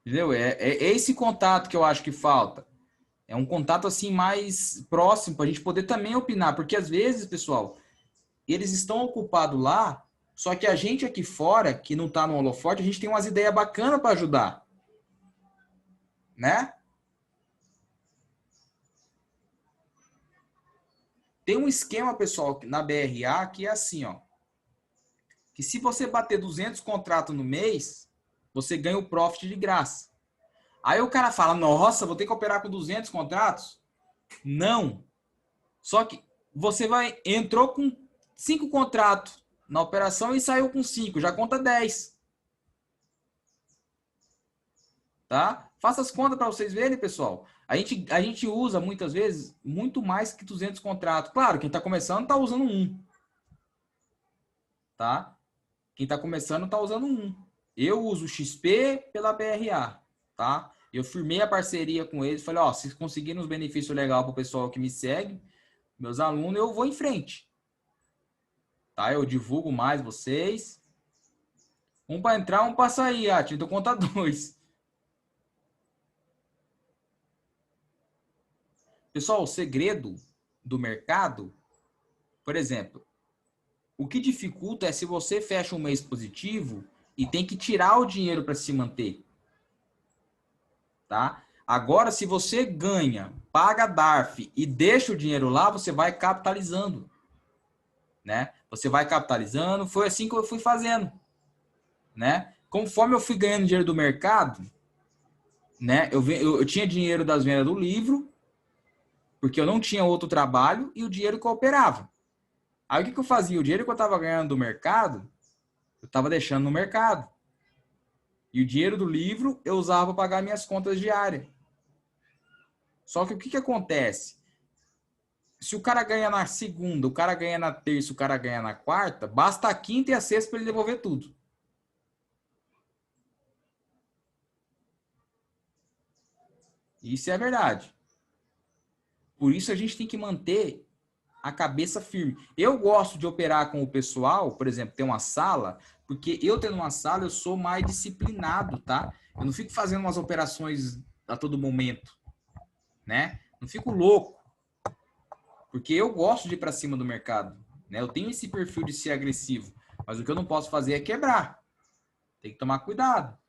Entendeu? É esse contato que eu acho que falta. É um contato assim mais próximo para a gente poder também opinar, porque às vezes, pessoal, eles estão ocupados lá, só que a gente aqui fora, que não está no holofote, a gente tem umas ideias bacanas para ajudar, né? Tem um esquema, pessoal, na BRA que é assim, ó, que se você bater 200 contratos no mês, você ganha o profit de graça. Aí o cara fala, nossa, vou ter que operar com 200 contratos? Não. Só que entrou com 5 contratos na operação e saiu com 5, já conta 10. Tá? Faça as contas para vocês verem, pessoal. A gente usa muitas vezes muito mais que 200 contratos. Claro, quem está começando está usando um, tá? Quem está começando está usando um. Eu uso o XP pela BRA, tá? Eu firmei a parceria com eles, falei, ó, se conseguirem uns benefícios legais para o pessoal que me segue, meus alunos, eu vou em frente, tá? Eu divulgo mais vocês. Um para entrar, um para sair, ah, então conta dois. Pessoal, o segredo do mercado, por exemplo, o que dificulta é se você fecha um mês positivo e tem que tirar o dinheiro para se manter, tá? Agora, se você ganha, paga DARF e deixa o dinheiro lá, você vai capitalizando, né? Você vai capitalizando. Foi assim que eu fui fazendo, né? Conforme eu fui ganhando dinheiro do mercado, né? Eu tinha dinheiro das vendas do livro, porque eu não tinha outro trabalho e o dinheiro que eu operava. Aí o que eu fazia? O dinheiro que eu estava ganhando do mercado, eu estava deixando no mercado. E o dinheiro do livro eu usava para pagar minhas contas diárias. Só que o que acontece? Se o cara ganha na segunda, o cara ganha na terça, o cara ganha na quarta, basta a quinta e a sexta para ele devolver tudo. Isso é verdade. Por isso a gente tem que manter a cabeça firme. Eu gosto de operar com o pessoal, por exemplo, ter uma sala, porque eu tendo uma sala, eu sou mais disciplinado, tá? Eu não fico fazendo umas operações a todo momento, né? Não fico louco, porque eu gosto de ir para cima do mercado, né? Eu tenho esse perfil de ser agressivo, mas o que eu não posso fazer é quebrar. Tem que tomar cuidado.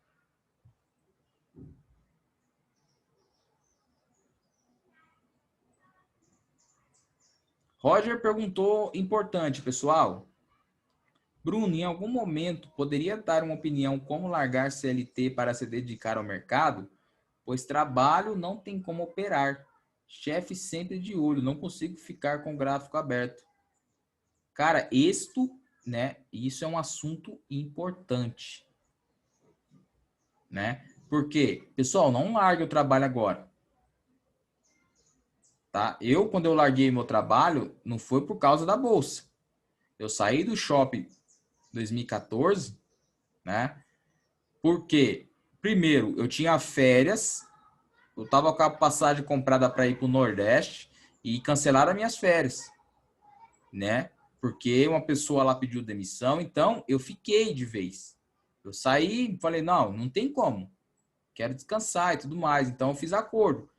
Roger perguntou, importante, pessoal. Bruno, em algum momento poderia dar uma opinião como largar CLT para se dedicar ao mercado? Pois trabalho não tem como operar. Chefe sempre de olho, não consigo ficar com o gráfico aberto. Cara, né? Isso é um assunto importante, né? Porque, pessoal, não largue o trabalho agora, tá? Quando eu larguei meu trabalho, não foi por causa da bolsa. Eu saí do shopping 2014, né? Porque, primeiro, eu tinha férias, eu tava com a passagem comprada para ir para o Nordeste e cancelaram as minhas férias, né? Porque uma pessoa lá pediu demissão, então eu fiquei de vez. Eu saí e falei, não, não tem como. Quero descansar e tudo mais. Então eu fiz acordo.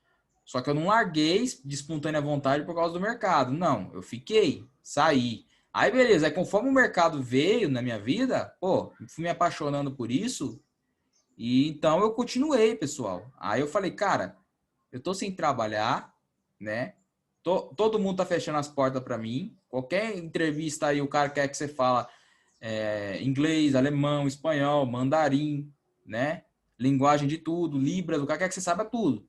Só que eu não larguei de espontânea vontade por causa do mercado. Não, eu fiquei, saí. Aí beleza, aí conforme o mercado veio na minha vida, pô, fui me apaixonando por isso. E então eu continuei, pessoal. Aí eu falei, cara, eu tô sem trabalhar, né? Todo mundo tá fechando as portas para mim. Qualquer entrevista aí, o cara quer que você fala inglês, alemão, espanhol, mandarim, né? Linguagem de tudo, Libras, o cara quer que você saiba tudo.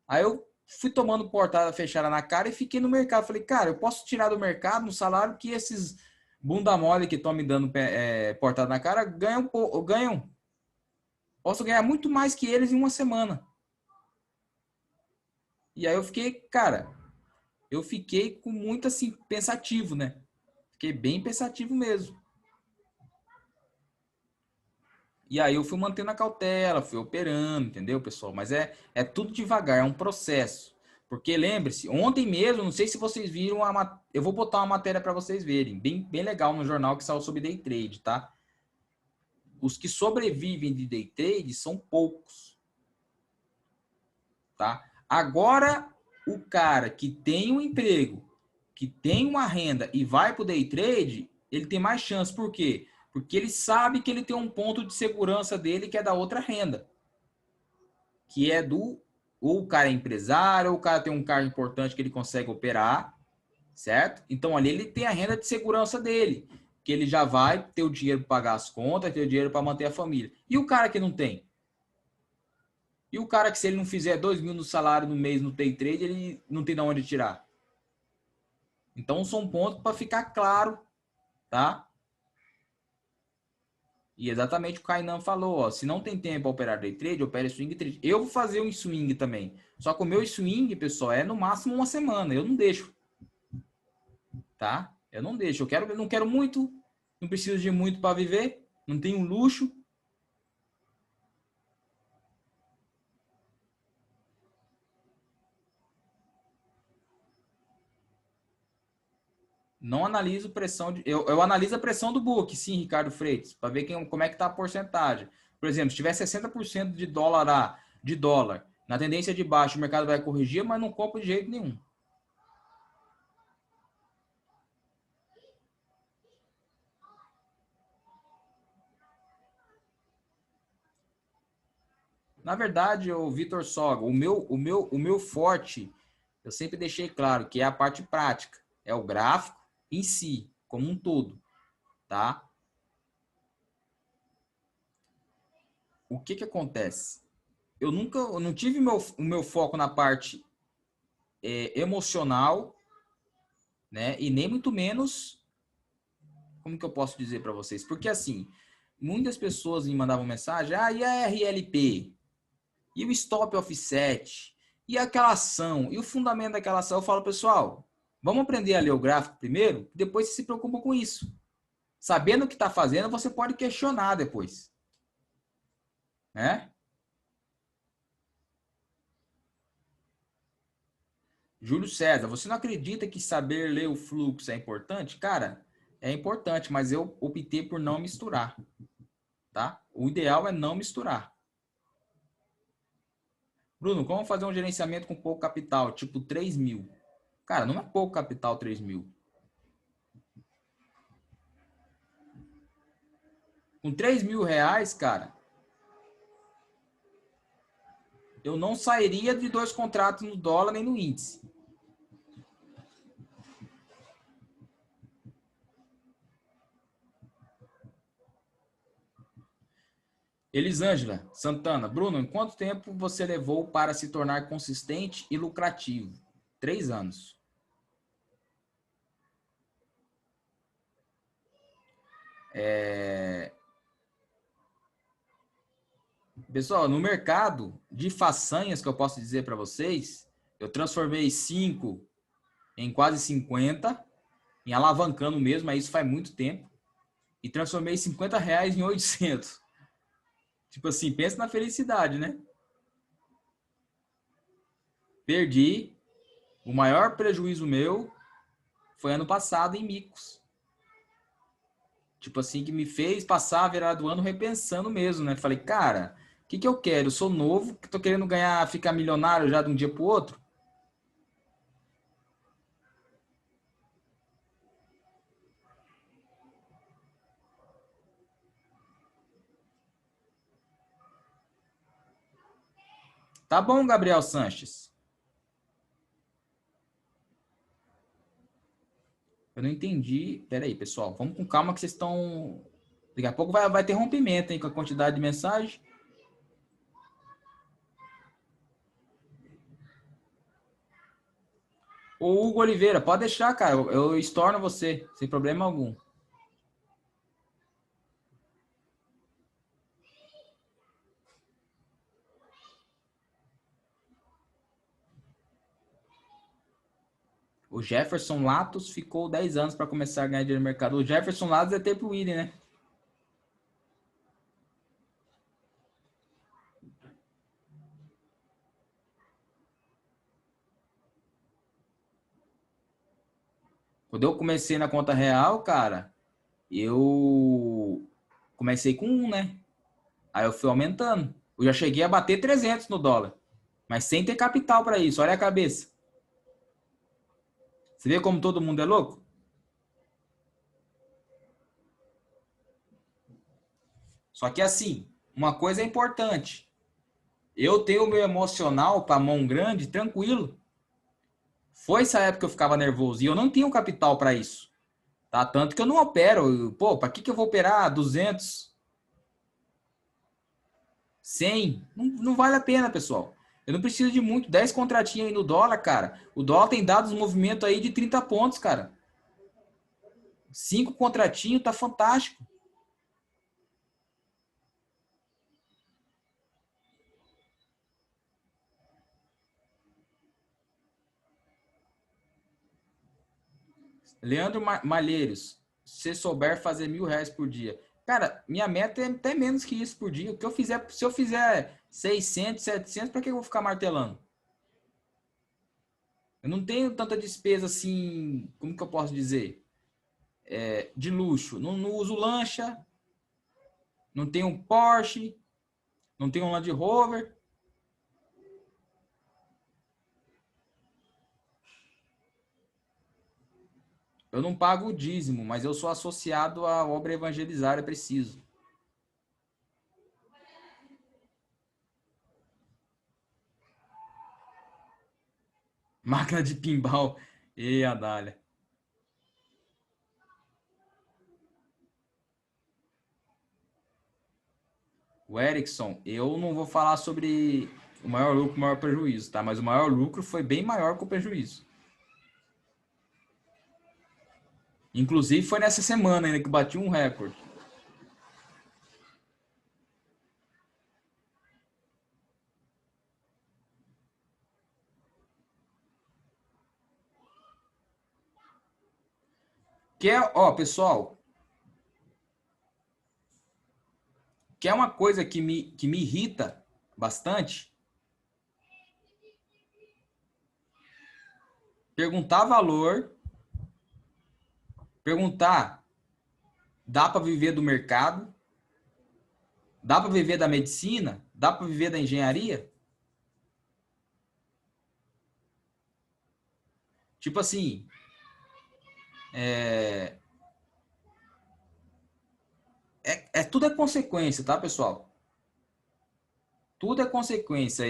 Aí eu fui tomando portada fechada na cara e fiquei no mercado. Falei, cara, eu posso tirar do mercado no salário que esses bunda mole que estão me dando portada na cara ganham. Posso ganhar muito mais que eles em uma semana. E aí eu fiquei, cara, eu fiquei com muito assim, pensativo, né? Fiquei bem pensativo mesmo. E aí eu fui mantendo a cautela, fui operando, entendeu, pessoal? Mas é tudo devagar, é um processo. Porque lembre-se, ontem mesmo, não sei se vocês viram, eu vou botar uma matéria para vocês verem, bem legal no jornal que saiu sobre day trade, tá? Os que sobrevivem de day trade são poucos, tá? Agora, o cara que tem um emprego, que tem uma renda e vai para o day trade, ele tem mais chance. Por quê? Porque ele sabe que ele tem um ponto de segurança dele que é da outra renda, que é ou o cara é empresário, ou o cara tem um cargo importante que ele consegue operar, certo? Então ali ele tem a renda de segurança dele, que ele já vai ter o dinheiro para pagar as contas, ter o dinheiro para manter a família. E o cara que não tem? E o cara que se ele não fizer 2.000 no salário no mês no day trade, ele não tem de onde tirar. Então são pontos para ficar claro, tá? E exatamente o Kainan falou, ó, se não tem tempo para operar day trade, opere swing trade. Eu vou fazer um swing também. Só que o meu swing, pessoal, é no máximo uma semana. Eu não deixo, tá? Eu não deixo. Eu não quero muito, não preciso de muito para viver, não tenho luxo. Não analiso pressão de. Eu analiso a pressão do book, sim, Ricardo Freitas, para ver como é que está a porcentagem. Por exemplo, se tiver 60% de dólar na tendência de baixo, o mercado vai corrigir, mas não compro de jeito nenhum. Na verdade, o Vitor Soga, o meu forte, eu sempre deixei claro que é a parte prática, é o gráfico em si, como um todo, tá? O que que acontece? Eu não tive o meu foco na parte emocional, né? E nem muito menos, como que eu posso dizer para vocês? Porque assim, muitas pessoas me mandavam mensagem, e a RLP? E o stop offset? E aquela ação? E o fundamento daquela ação? Eu falo, pessoal, vamos aprender a ler o gráfico primeiro, depois você se preocupa com isso. Sabendo o que está fazendo, você pode questionar depois. Né? Júlio César, você não acredita que saber ler o fluxo é importante? Cara, é importante, mas eu optei por não misturar. Tá? O ideal é não misturar. Bruno, como fazer um gerenciamento com pouco capital, tipo 3 mil? Cara, não é pouco capital 3 mil. Com 3 mil reais, cara, eu não sairia de 2 contratos no dólar nem no índice. Elisângela Santana, Bruno, em quanto tempo você levou para se tornar consistente e lucrativo? 3 anos. Pessoal, no mercado de façanhas que eu posso dizer para vocês, eu transformei 5 em quase 50, em alavancando mesmo, mas isso faz muito tempo, e transformei R$ 50 em 800. Tipo assim, pensa na felicidade, né? Perdi. O maior prejuízo meu foi ano passado em micos. Tipo assim, que me fez passar a virada do ano repensando mesmo, né? Falei, cara, o que eu quero? Eu sou novo, que tô querendo ganhar, ficar milionário já de um dia pro outro. Tá bom, Gabriel Sanches. Eu não entendi. Pera aí, pessoal. Vamos com calma que vocês estão. Daqui a pouco vai ter rompimento, hein, com a quantidade de mensagem. Ô, Hugo Oliveira, pode deixar, cara. Eu estorno você, sem problema algum. O Jefferson Latos ficou 10 anos para começar a ganhar dinheiro no mercado. O Jefferson Latos é tempo William, né? Quando eu comecei na conta real, cara, eu comecei com 1, né? Aí eu fui aumentando. Eu já cheguei a bater 300 no dólar. Mas sem ter capital para isso. Olha a cabeça. Você vê como todo mundo é louco? Só que assim, uma coisa é importante. Eu tenho o meu emocional para mão grande, tranquilo. Foi essa época que eu ficava nervoso. E eu não tinha um capital para isso. Tá? Tanto que eu não opero. Pô, para que eu vou operar 200, 100? Não, não vale a pena, pessoal. Eu não preciso de muito. 10 contratinhos aí no dólar, cara. O dólar tem dado uns movimentos aí de 30 pontos, cara. 5 contratinhos, tá fantástico. Leandro Malheiros, se souber fazer R$ 1.000 por dia. Cara, minha meta é até menos que isso por dia. O que eu fizer, se eu fizer 600, 700, para que eu vou ficar martelando? Eu não tenho tanta despesa assim, como que eu posso dizer? de luxo. Não uso lancha, não tenho um Porsche, não tenho um Land Rover. Eu não pago o dízimo, mas eu sou associado à obra evangelizária, preciso. Máquina de pinball. E a Dália. O Erickson, eu não vou falar sobre o maior lucro, o maior prejuízo, tá? Mas o maior lucro foi bem maior que o prejuízo. Inclusive foi nessa semana ainda que bati um recorde. Pessoal, que é uma coisa que me irrita bastante. Perguntar valor, perguntar, dá para viver do mercado? Dá para viver da medicina? Dá para viver da engenharia? Tipo assim, tudo é consequência, tá, pessoal? Tudo é consequência.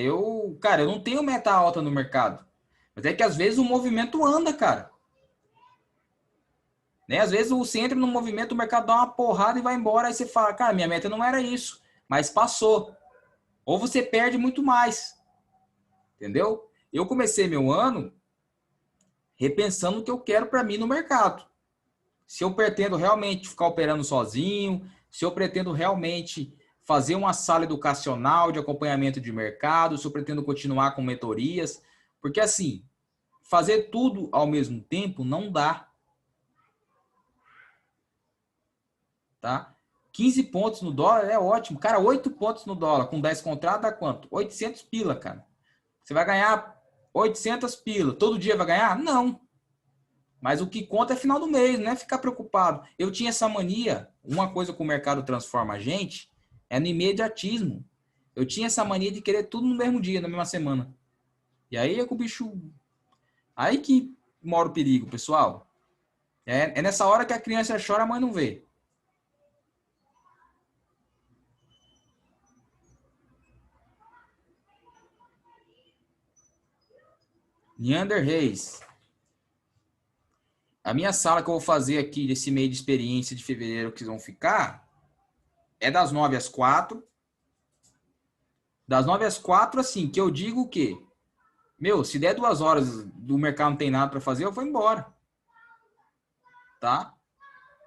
Cara, eu não tenho meta alta no mercado. Mas é que às vezes o movimento anda, cara. Né? Às vezes você entra no movimento, o mercado dá uma porrada e vai embora. Aí você fala, cara, minha meta não era isso, mas passou. Ou você perde muito mais. Entendeu? Eu comecei meu ano repensando o que eu quero para mim no mercado. Se eu pretendo realmente ficar operando sozinho, se eu pretendo realmente fazer uma sala educacional de acompanhamento de mercado, se eu pretendo continuar com mentorias, porque assim, fazer tudo ao mesmo tempo não dá, tá? 15 pontos no dólar é ótimo. Cara, 8 pontos no dólar com 10 contratos dá quanto? 800 pila, cara. Você vai ganhar 800 pila. Todo dia vai ganhar? Não. Mas o que conta é final do mês, não é ficar preocupado. Eu tinha essa mania, uma coisa que o mercado transforma a gente é no imediatismo. Eu tinha essa mania de querer tudo no mesmo dia, na mesma semana. E aí é que o bicho. Aí que mora o perigo, pessoal. É nessa hora que a criança chora, a mãe não vê. Neander Reis. A minha sala que eu vou fazer aqui desse meio de experiência de fevereiro que vocês vão ficar é das 9 às 4. Das 9 às 4, assim, que eu digo o quê? Meu, se der 2 horas do mercado não tem nada para fazer, eu vou embora. Tá?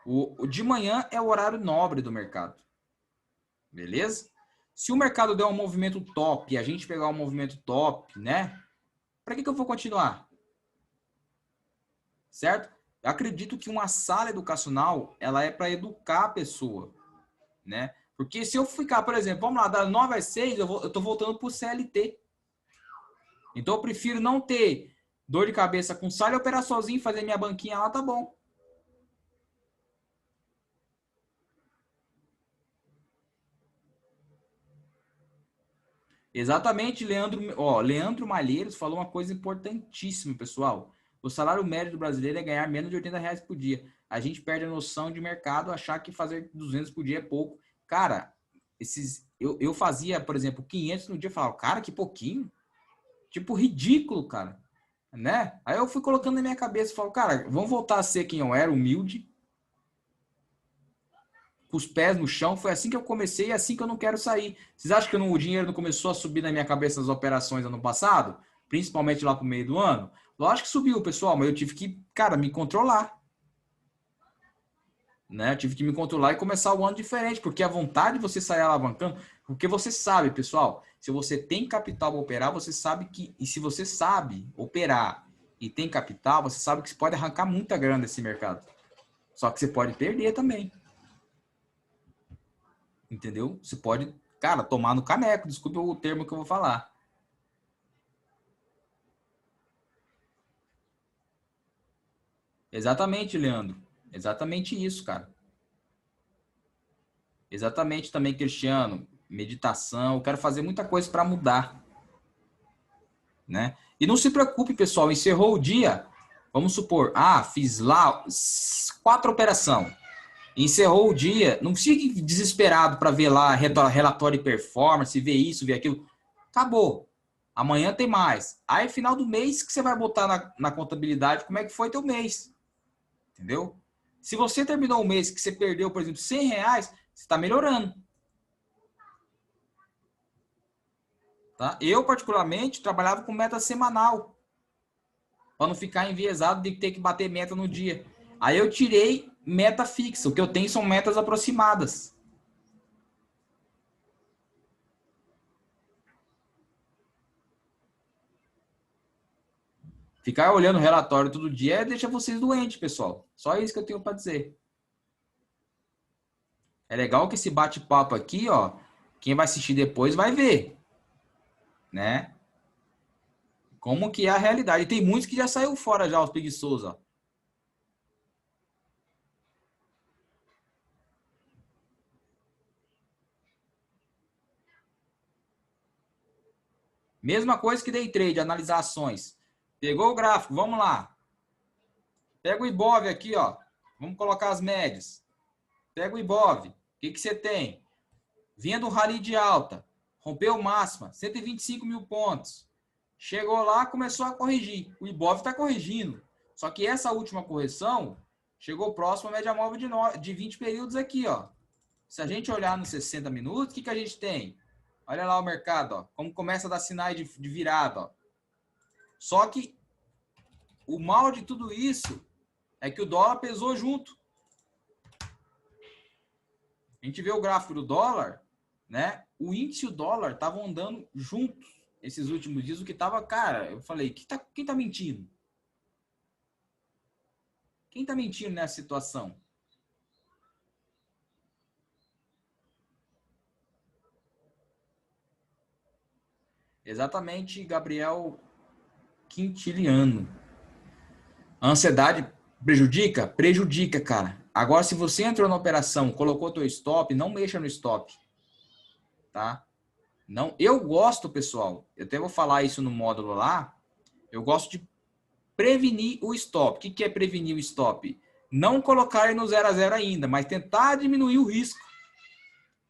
O de manhã é o horário nobre do mercado. Beleza? Se o mercado der um movimento top e a gente pegar um movimento top, né? Para que eu vou continuar? Certo? Eu acredito que uma sala educacional, ela é para educar a pessoa, né? Porque se eu ficar, por exemplo, vamos lá, das 9 às 6, eu tô voltando pro CLT. Então eu prefiro não ter dor de cabeça com sala e operar sozinho, fazer minha banquinha lá, tá bom. Exatamente, Leandro Malheiros falou uma coisa importantíssima, pessoal. O salário médio do brasileiro é ganhar menos de R$ 80 por dia. A gente perde a noção de mercado, achar que fazer 200 por dia é pouco. Cara, eu fazia, por exemplo, 500 no dia, eu falava, cara, que pouquinho. Tipo, ridículo, cara. Né? Aí eu fui colocando na minha cabeça, falo, cara, vamos voltar a ser quem eu era, humilde, com os pés no chão. Foi assim que eu comecei e é assim que eu não quero sair. Vocês acham que o dinheiro não começou a subir na minha cabeça nas operações ano passado? Principalmente lá pro meio do ano? Lógico que subiu, pessoal, mas eu tive que, cara, me controlar. Né? Eu tive que me controlar e começar o ano diferente, porque a vontade de você sair alavancando, porque você sabe, pessoal, se você tem capital para operar, você sabe que, e se você sabe operar e tem capital, você sabe que você pode arrancar muita grana desse mercado. Só que você pode perder também. Entendeu? Você pode, cara, tomar no caneco. Desculpe o termo que eu vou falar. Exatamente, Leandro. Exatamente isso, cara. Exatamente também, Cristiano. Meditação. Eu quero fazer muita coisa para mudar, né? E não se preocupe, pessoal. Encerrou o dia. Vamos supor, fiz lá 4 operações. Encerrou o dia. Não fique desesperado para ver lá relatório de performance, ver isso, ver aquilo. Acabou. Amanhã tem mais. Aí, final do mês, que você vai botar na contabilidade como é que foi teu mês. Entendeu? Se você terminou o mês que você perdeu, por exemplo, R$ 100, você está melhorando. Tá? Eu, particularmente, trabalhava com meta semanal. Para não ficar enviesado de ter que bater meta no dia. Aí eu tirei meta fixa. O que eu tenho são metas aproximadas. Ficar olhando o relatório todo dia deixa vocês doentes, pessoal. Só isso que eu tenho para dizer. É legal que esse bate-papo aqui, ó, quem vai assistir depois vai ver, né? Como que é a realidade. E tem muitos que já saiu fora já, os preguiçosos, ó. Mesma coisa que day trade, analisar ações. Pegou o gráfico, vamos lá. Pega o Ibov aqui, ó. Vamos colocar as médias. Pega o Ibov. O que você tem? Vinha do rally de alta. Rompeu máxima, 125 mil pontos. Chegou lá, começou a corrigir. O Ibov está corrigindo. Só que essa última correção chegou próximo à média móvel de 20 períodos aqui, ó. Se a gente olhar nos 60 minutos, o que a gente tem? Olha lá o mercado, ó, como começa a dar sinais de virada. Ó. Só que o mal de tudo isso é que o dólar pesou junto. A gente vê o gráfico do dólar, né? O índice e o dólar estavam andando juntos esses últimos dias. O que estava, cara, eu falei, quem tá mentindo? Quem tá mentindo nessa situação? Exatamente, Gabriel Quintiliano. A ansiedade prejudica? Prejudica, cara. Agora, se você entrou na operação, colocou teu stop, não mexa no stop. Tá? Não, eu gosto, pessoal, eu até vou falar isso no módulo lá, eu gosto de prevenir o stop. O que é prevenir o stop? Não colocar ele no 0 a 0 ainda, mas tentar diminuir o risco.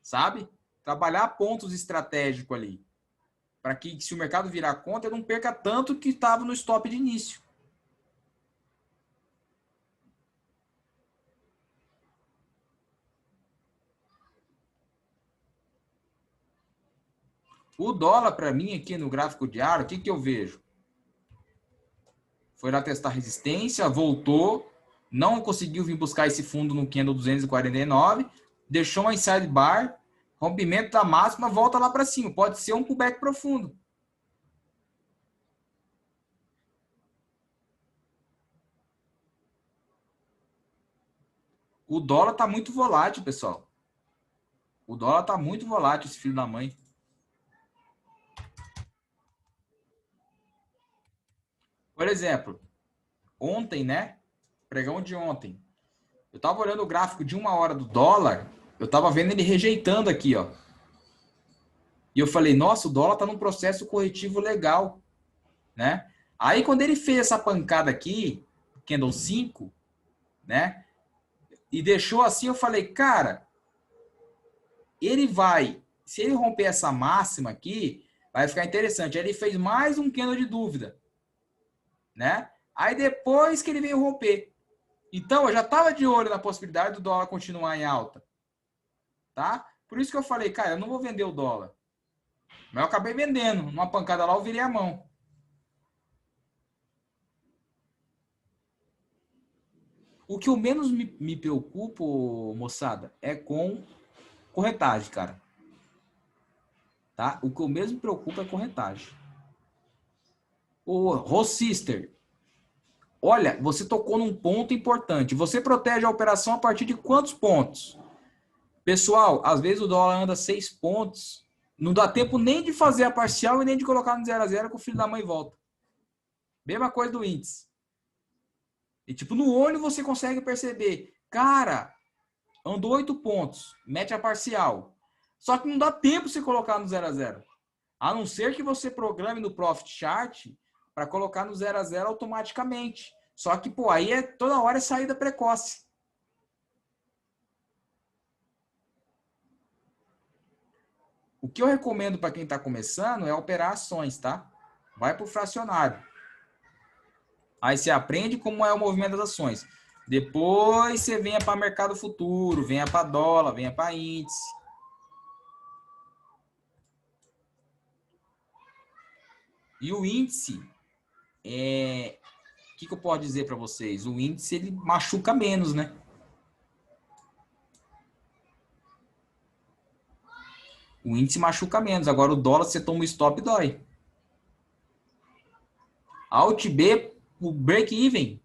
Sabe? Trabalhar pontos estratégicos ali. Para que, se o mercado virar a conta, eu não perca tanto que estava no stop de início. O dólar, para mim, aqui no gráfico diário, o que eu vejo? Foi lá testar resistência, voltou, não conseguiu vir buscar esse fundo no candle 249, deixou uma inside bar, rompimento da máxima, volta lá para cima. Pode ser um pullback profundo. O dólar está muito volátil, pessoal. O dólar está muito volátil, esse filho da mãe. Por exemplo, ontem, né? Pregão de ontem. Eu estava olhando o gráfico de 1 hora do dólar, eu estava vendo ele rejeitando aqui, ó. E eu falei, nossa, o dólar está num processo corretivo legal, né? Aí, quando ele fez essa pancada aqui, Candle 5, né? E deixou assim, eu falei, cara, ele vai, se ele romper essa máxima aqui, vai ficar interessante. Aí ele fez mais um candle de dúvida, né? Aí depois que ele veio romper. Então, eu já estava de olho na possibilidade do dólar continuar em alta, tá? Por isso que eu falei, cara, eu não vou vender o dólar. Mas eu acabei vendendo. Numa pancada lá, eu virei a mão. O que eu menos me preocupo, moçada, é com corretagem, cara. Tá? O que eu mesmo me preocupo é corretagem. O Rossister, olha, você tocou num ponto importante. Você protege a operação a partir de quantos pontos? Pessoal, às vezes o dólar anda 6 pontos. Não dá tempo nem de fazer a parcial e nem de colocar no 0 a 0 que o filho da mãe volta. Mesma coisa do índice. E tipo, no olho você consegue perceber, cara, andou 8 pontos, mete a parcial. Só que não dá tempo você colocar no 0 a 0. A não ser que você programe no Profit Chart para colocar no 0 a 0 automaticamente. Só que, pô, aí toda hora é saída precoce. O que eu recomendo para quem está começando é operar ações, tá? Vai para o fracionário. Aí você aprende como é o movimento das ações. Depois você venha para mercado futuro, venha para dólar, venha para índice. E o índice, o que eu posso dizer para vocês? O índice ele machuca menos, né? O índice machuca menos. Agora o dólar, você toma o stop, dói. Alt B, o break even.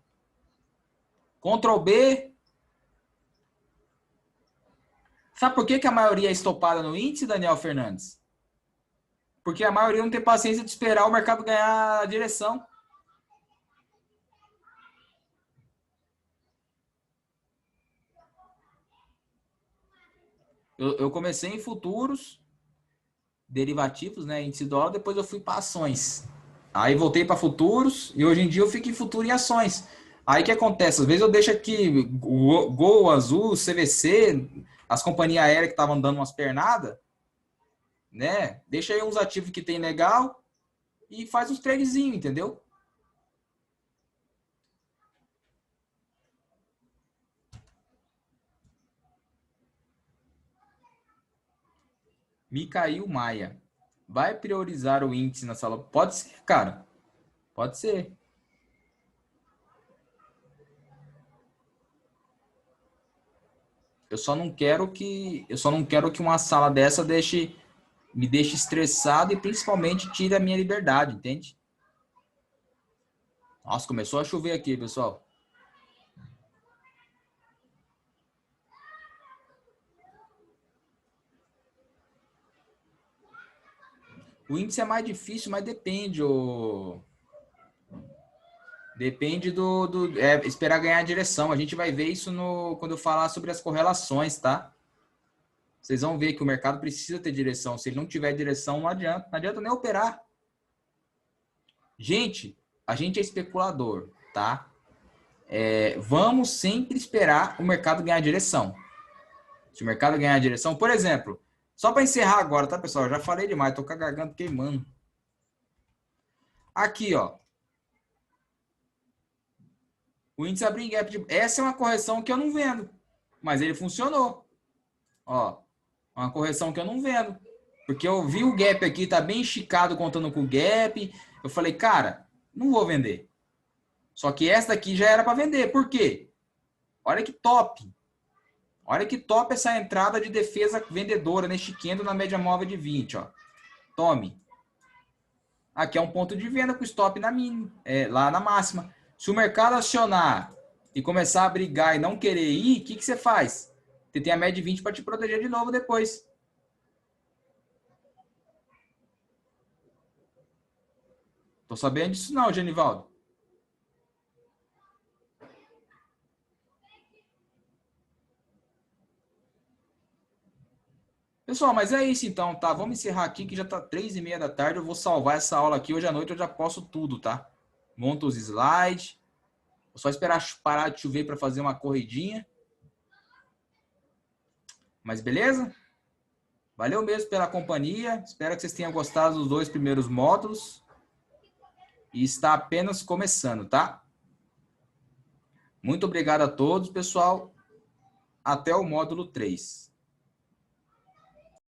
Ctrl B. Sabe por que a maioria é estopada no índice, Daniel Fernandes? Porque a maioria não tem paciência de esperar o mercado ganhar a direção. Eu comecei em futuros, derivativos, né? Índice dólar, depois eu fui para ações. Aí voltei para futuros e hoje em dia eu fico em futuro e ações. Aí o que acontece? Às vezes eu deixo aqui Gol, Azul, CVC, as companhias aéreas que estavam dando umas pernadas, né? Deixa aí uns ativos que tem legal e faz uns tradezinhos, entendeu? Micael Maia. Vai priorizar o índice na sala? Pode ser, cara. Pode ser. Eu só não quero que uma sala dessa me deixe estressado e principalmente tire a minha liberdade, entende? Nossa, começou a chover aqui, pessoal. O índice é mais difícil, mas depende. Depende esperar ganhar a direção. A gente vai ver isso quando eu falar sobre as correlações, tá? Vocês vão ver que o mercado precisa ter direção. Se ele não tiver direção, não adianta. Não adianta nem operar. Gente, a gente é especulador, tá? Vamos sempre esperar o mercado ganhar direção. Se o mercado ganhar direção, por exemplo, só para encerrar agora, tá, pessoal? Eu já falei demais, tô com a garganta queimando. Aqui, ó. O índice abriu em gap. Essa é uma correção que eu não vendo, mas ele funcionou. Ó, uma correção que eu não vendo. Porque eu vi o gap aqui, tá bem esticado contando com o gap. Eu falei, cara, não vou vender. Só que essa daqui já era para vender. Por quê? Olha que top. Olha que top essa entrada de defesa vendedora neste candle na média móvel de 20, ó. Tome. Aqui é um ponto de venda com stop na mínima, lá na máxima. Se o mercado acionar e começar a brigar e não querer ir, o que você faz? Você tem a média de 20 para te proteger de novo depois. Tô sabendo disso não, Genivaldo. Pessoal, mas é isso então, tá? Vamos encerrar aqui que já tá 3:30 da tarde. Eu vou salvar essa aula aqui. Hoje à noite eu já posto tudo, tá? Monto os slides. Vou só esperar parar de chover para fazer uma corridinha. Mas beleza? Valeu mesmo pela companhia. Espero que vocês tenham gostado dos 2 primeiros módulos. E está apenas começando, tá? Muito obrigado a todos, pessoal. Até o módulo 3.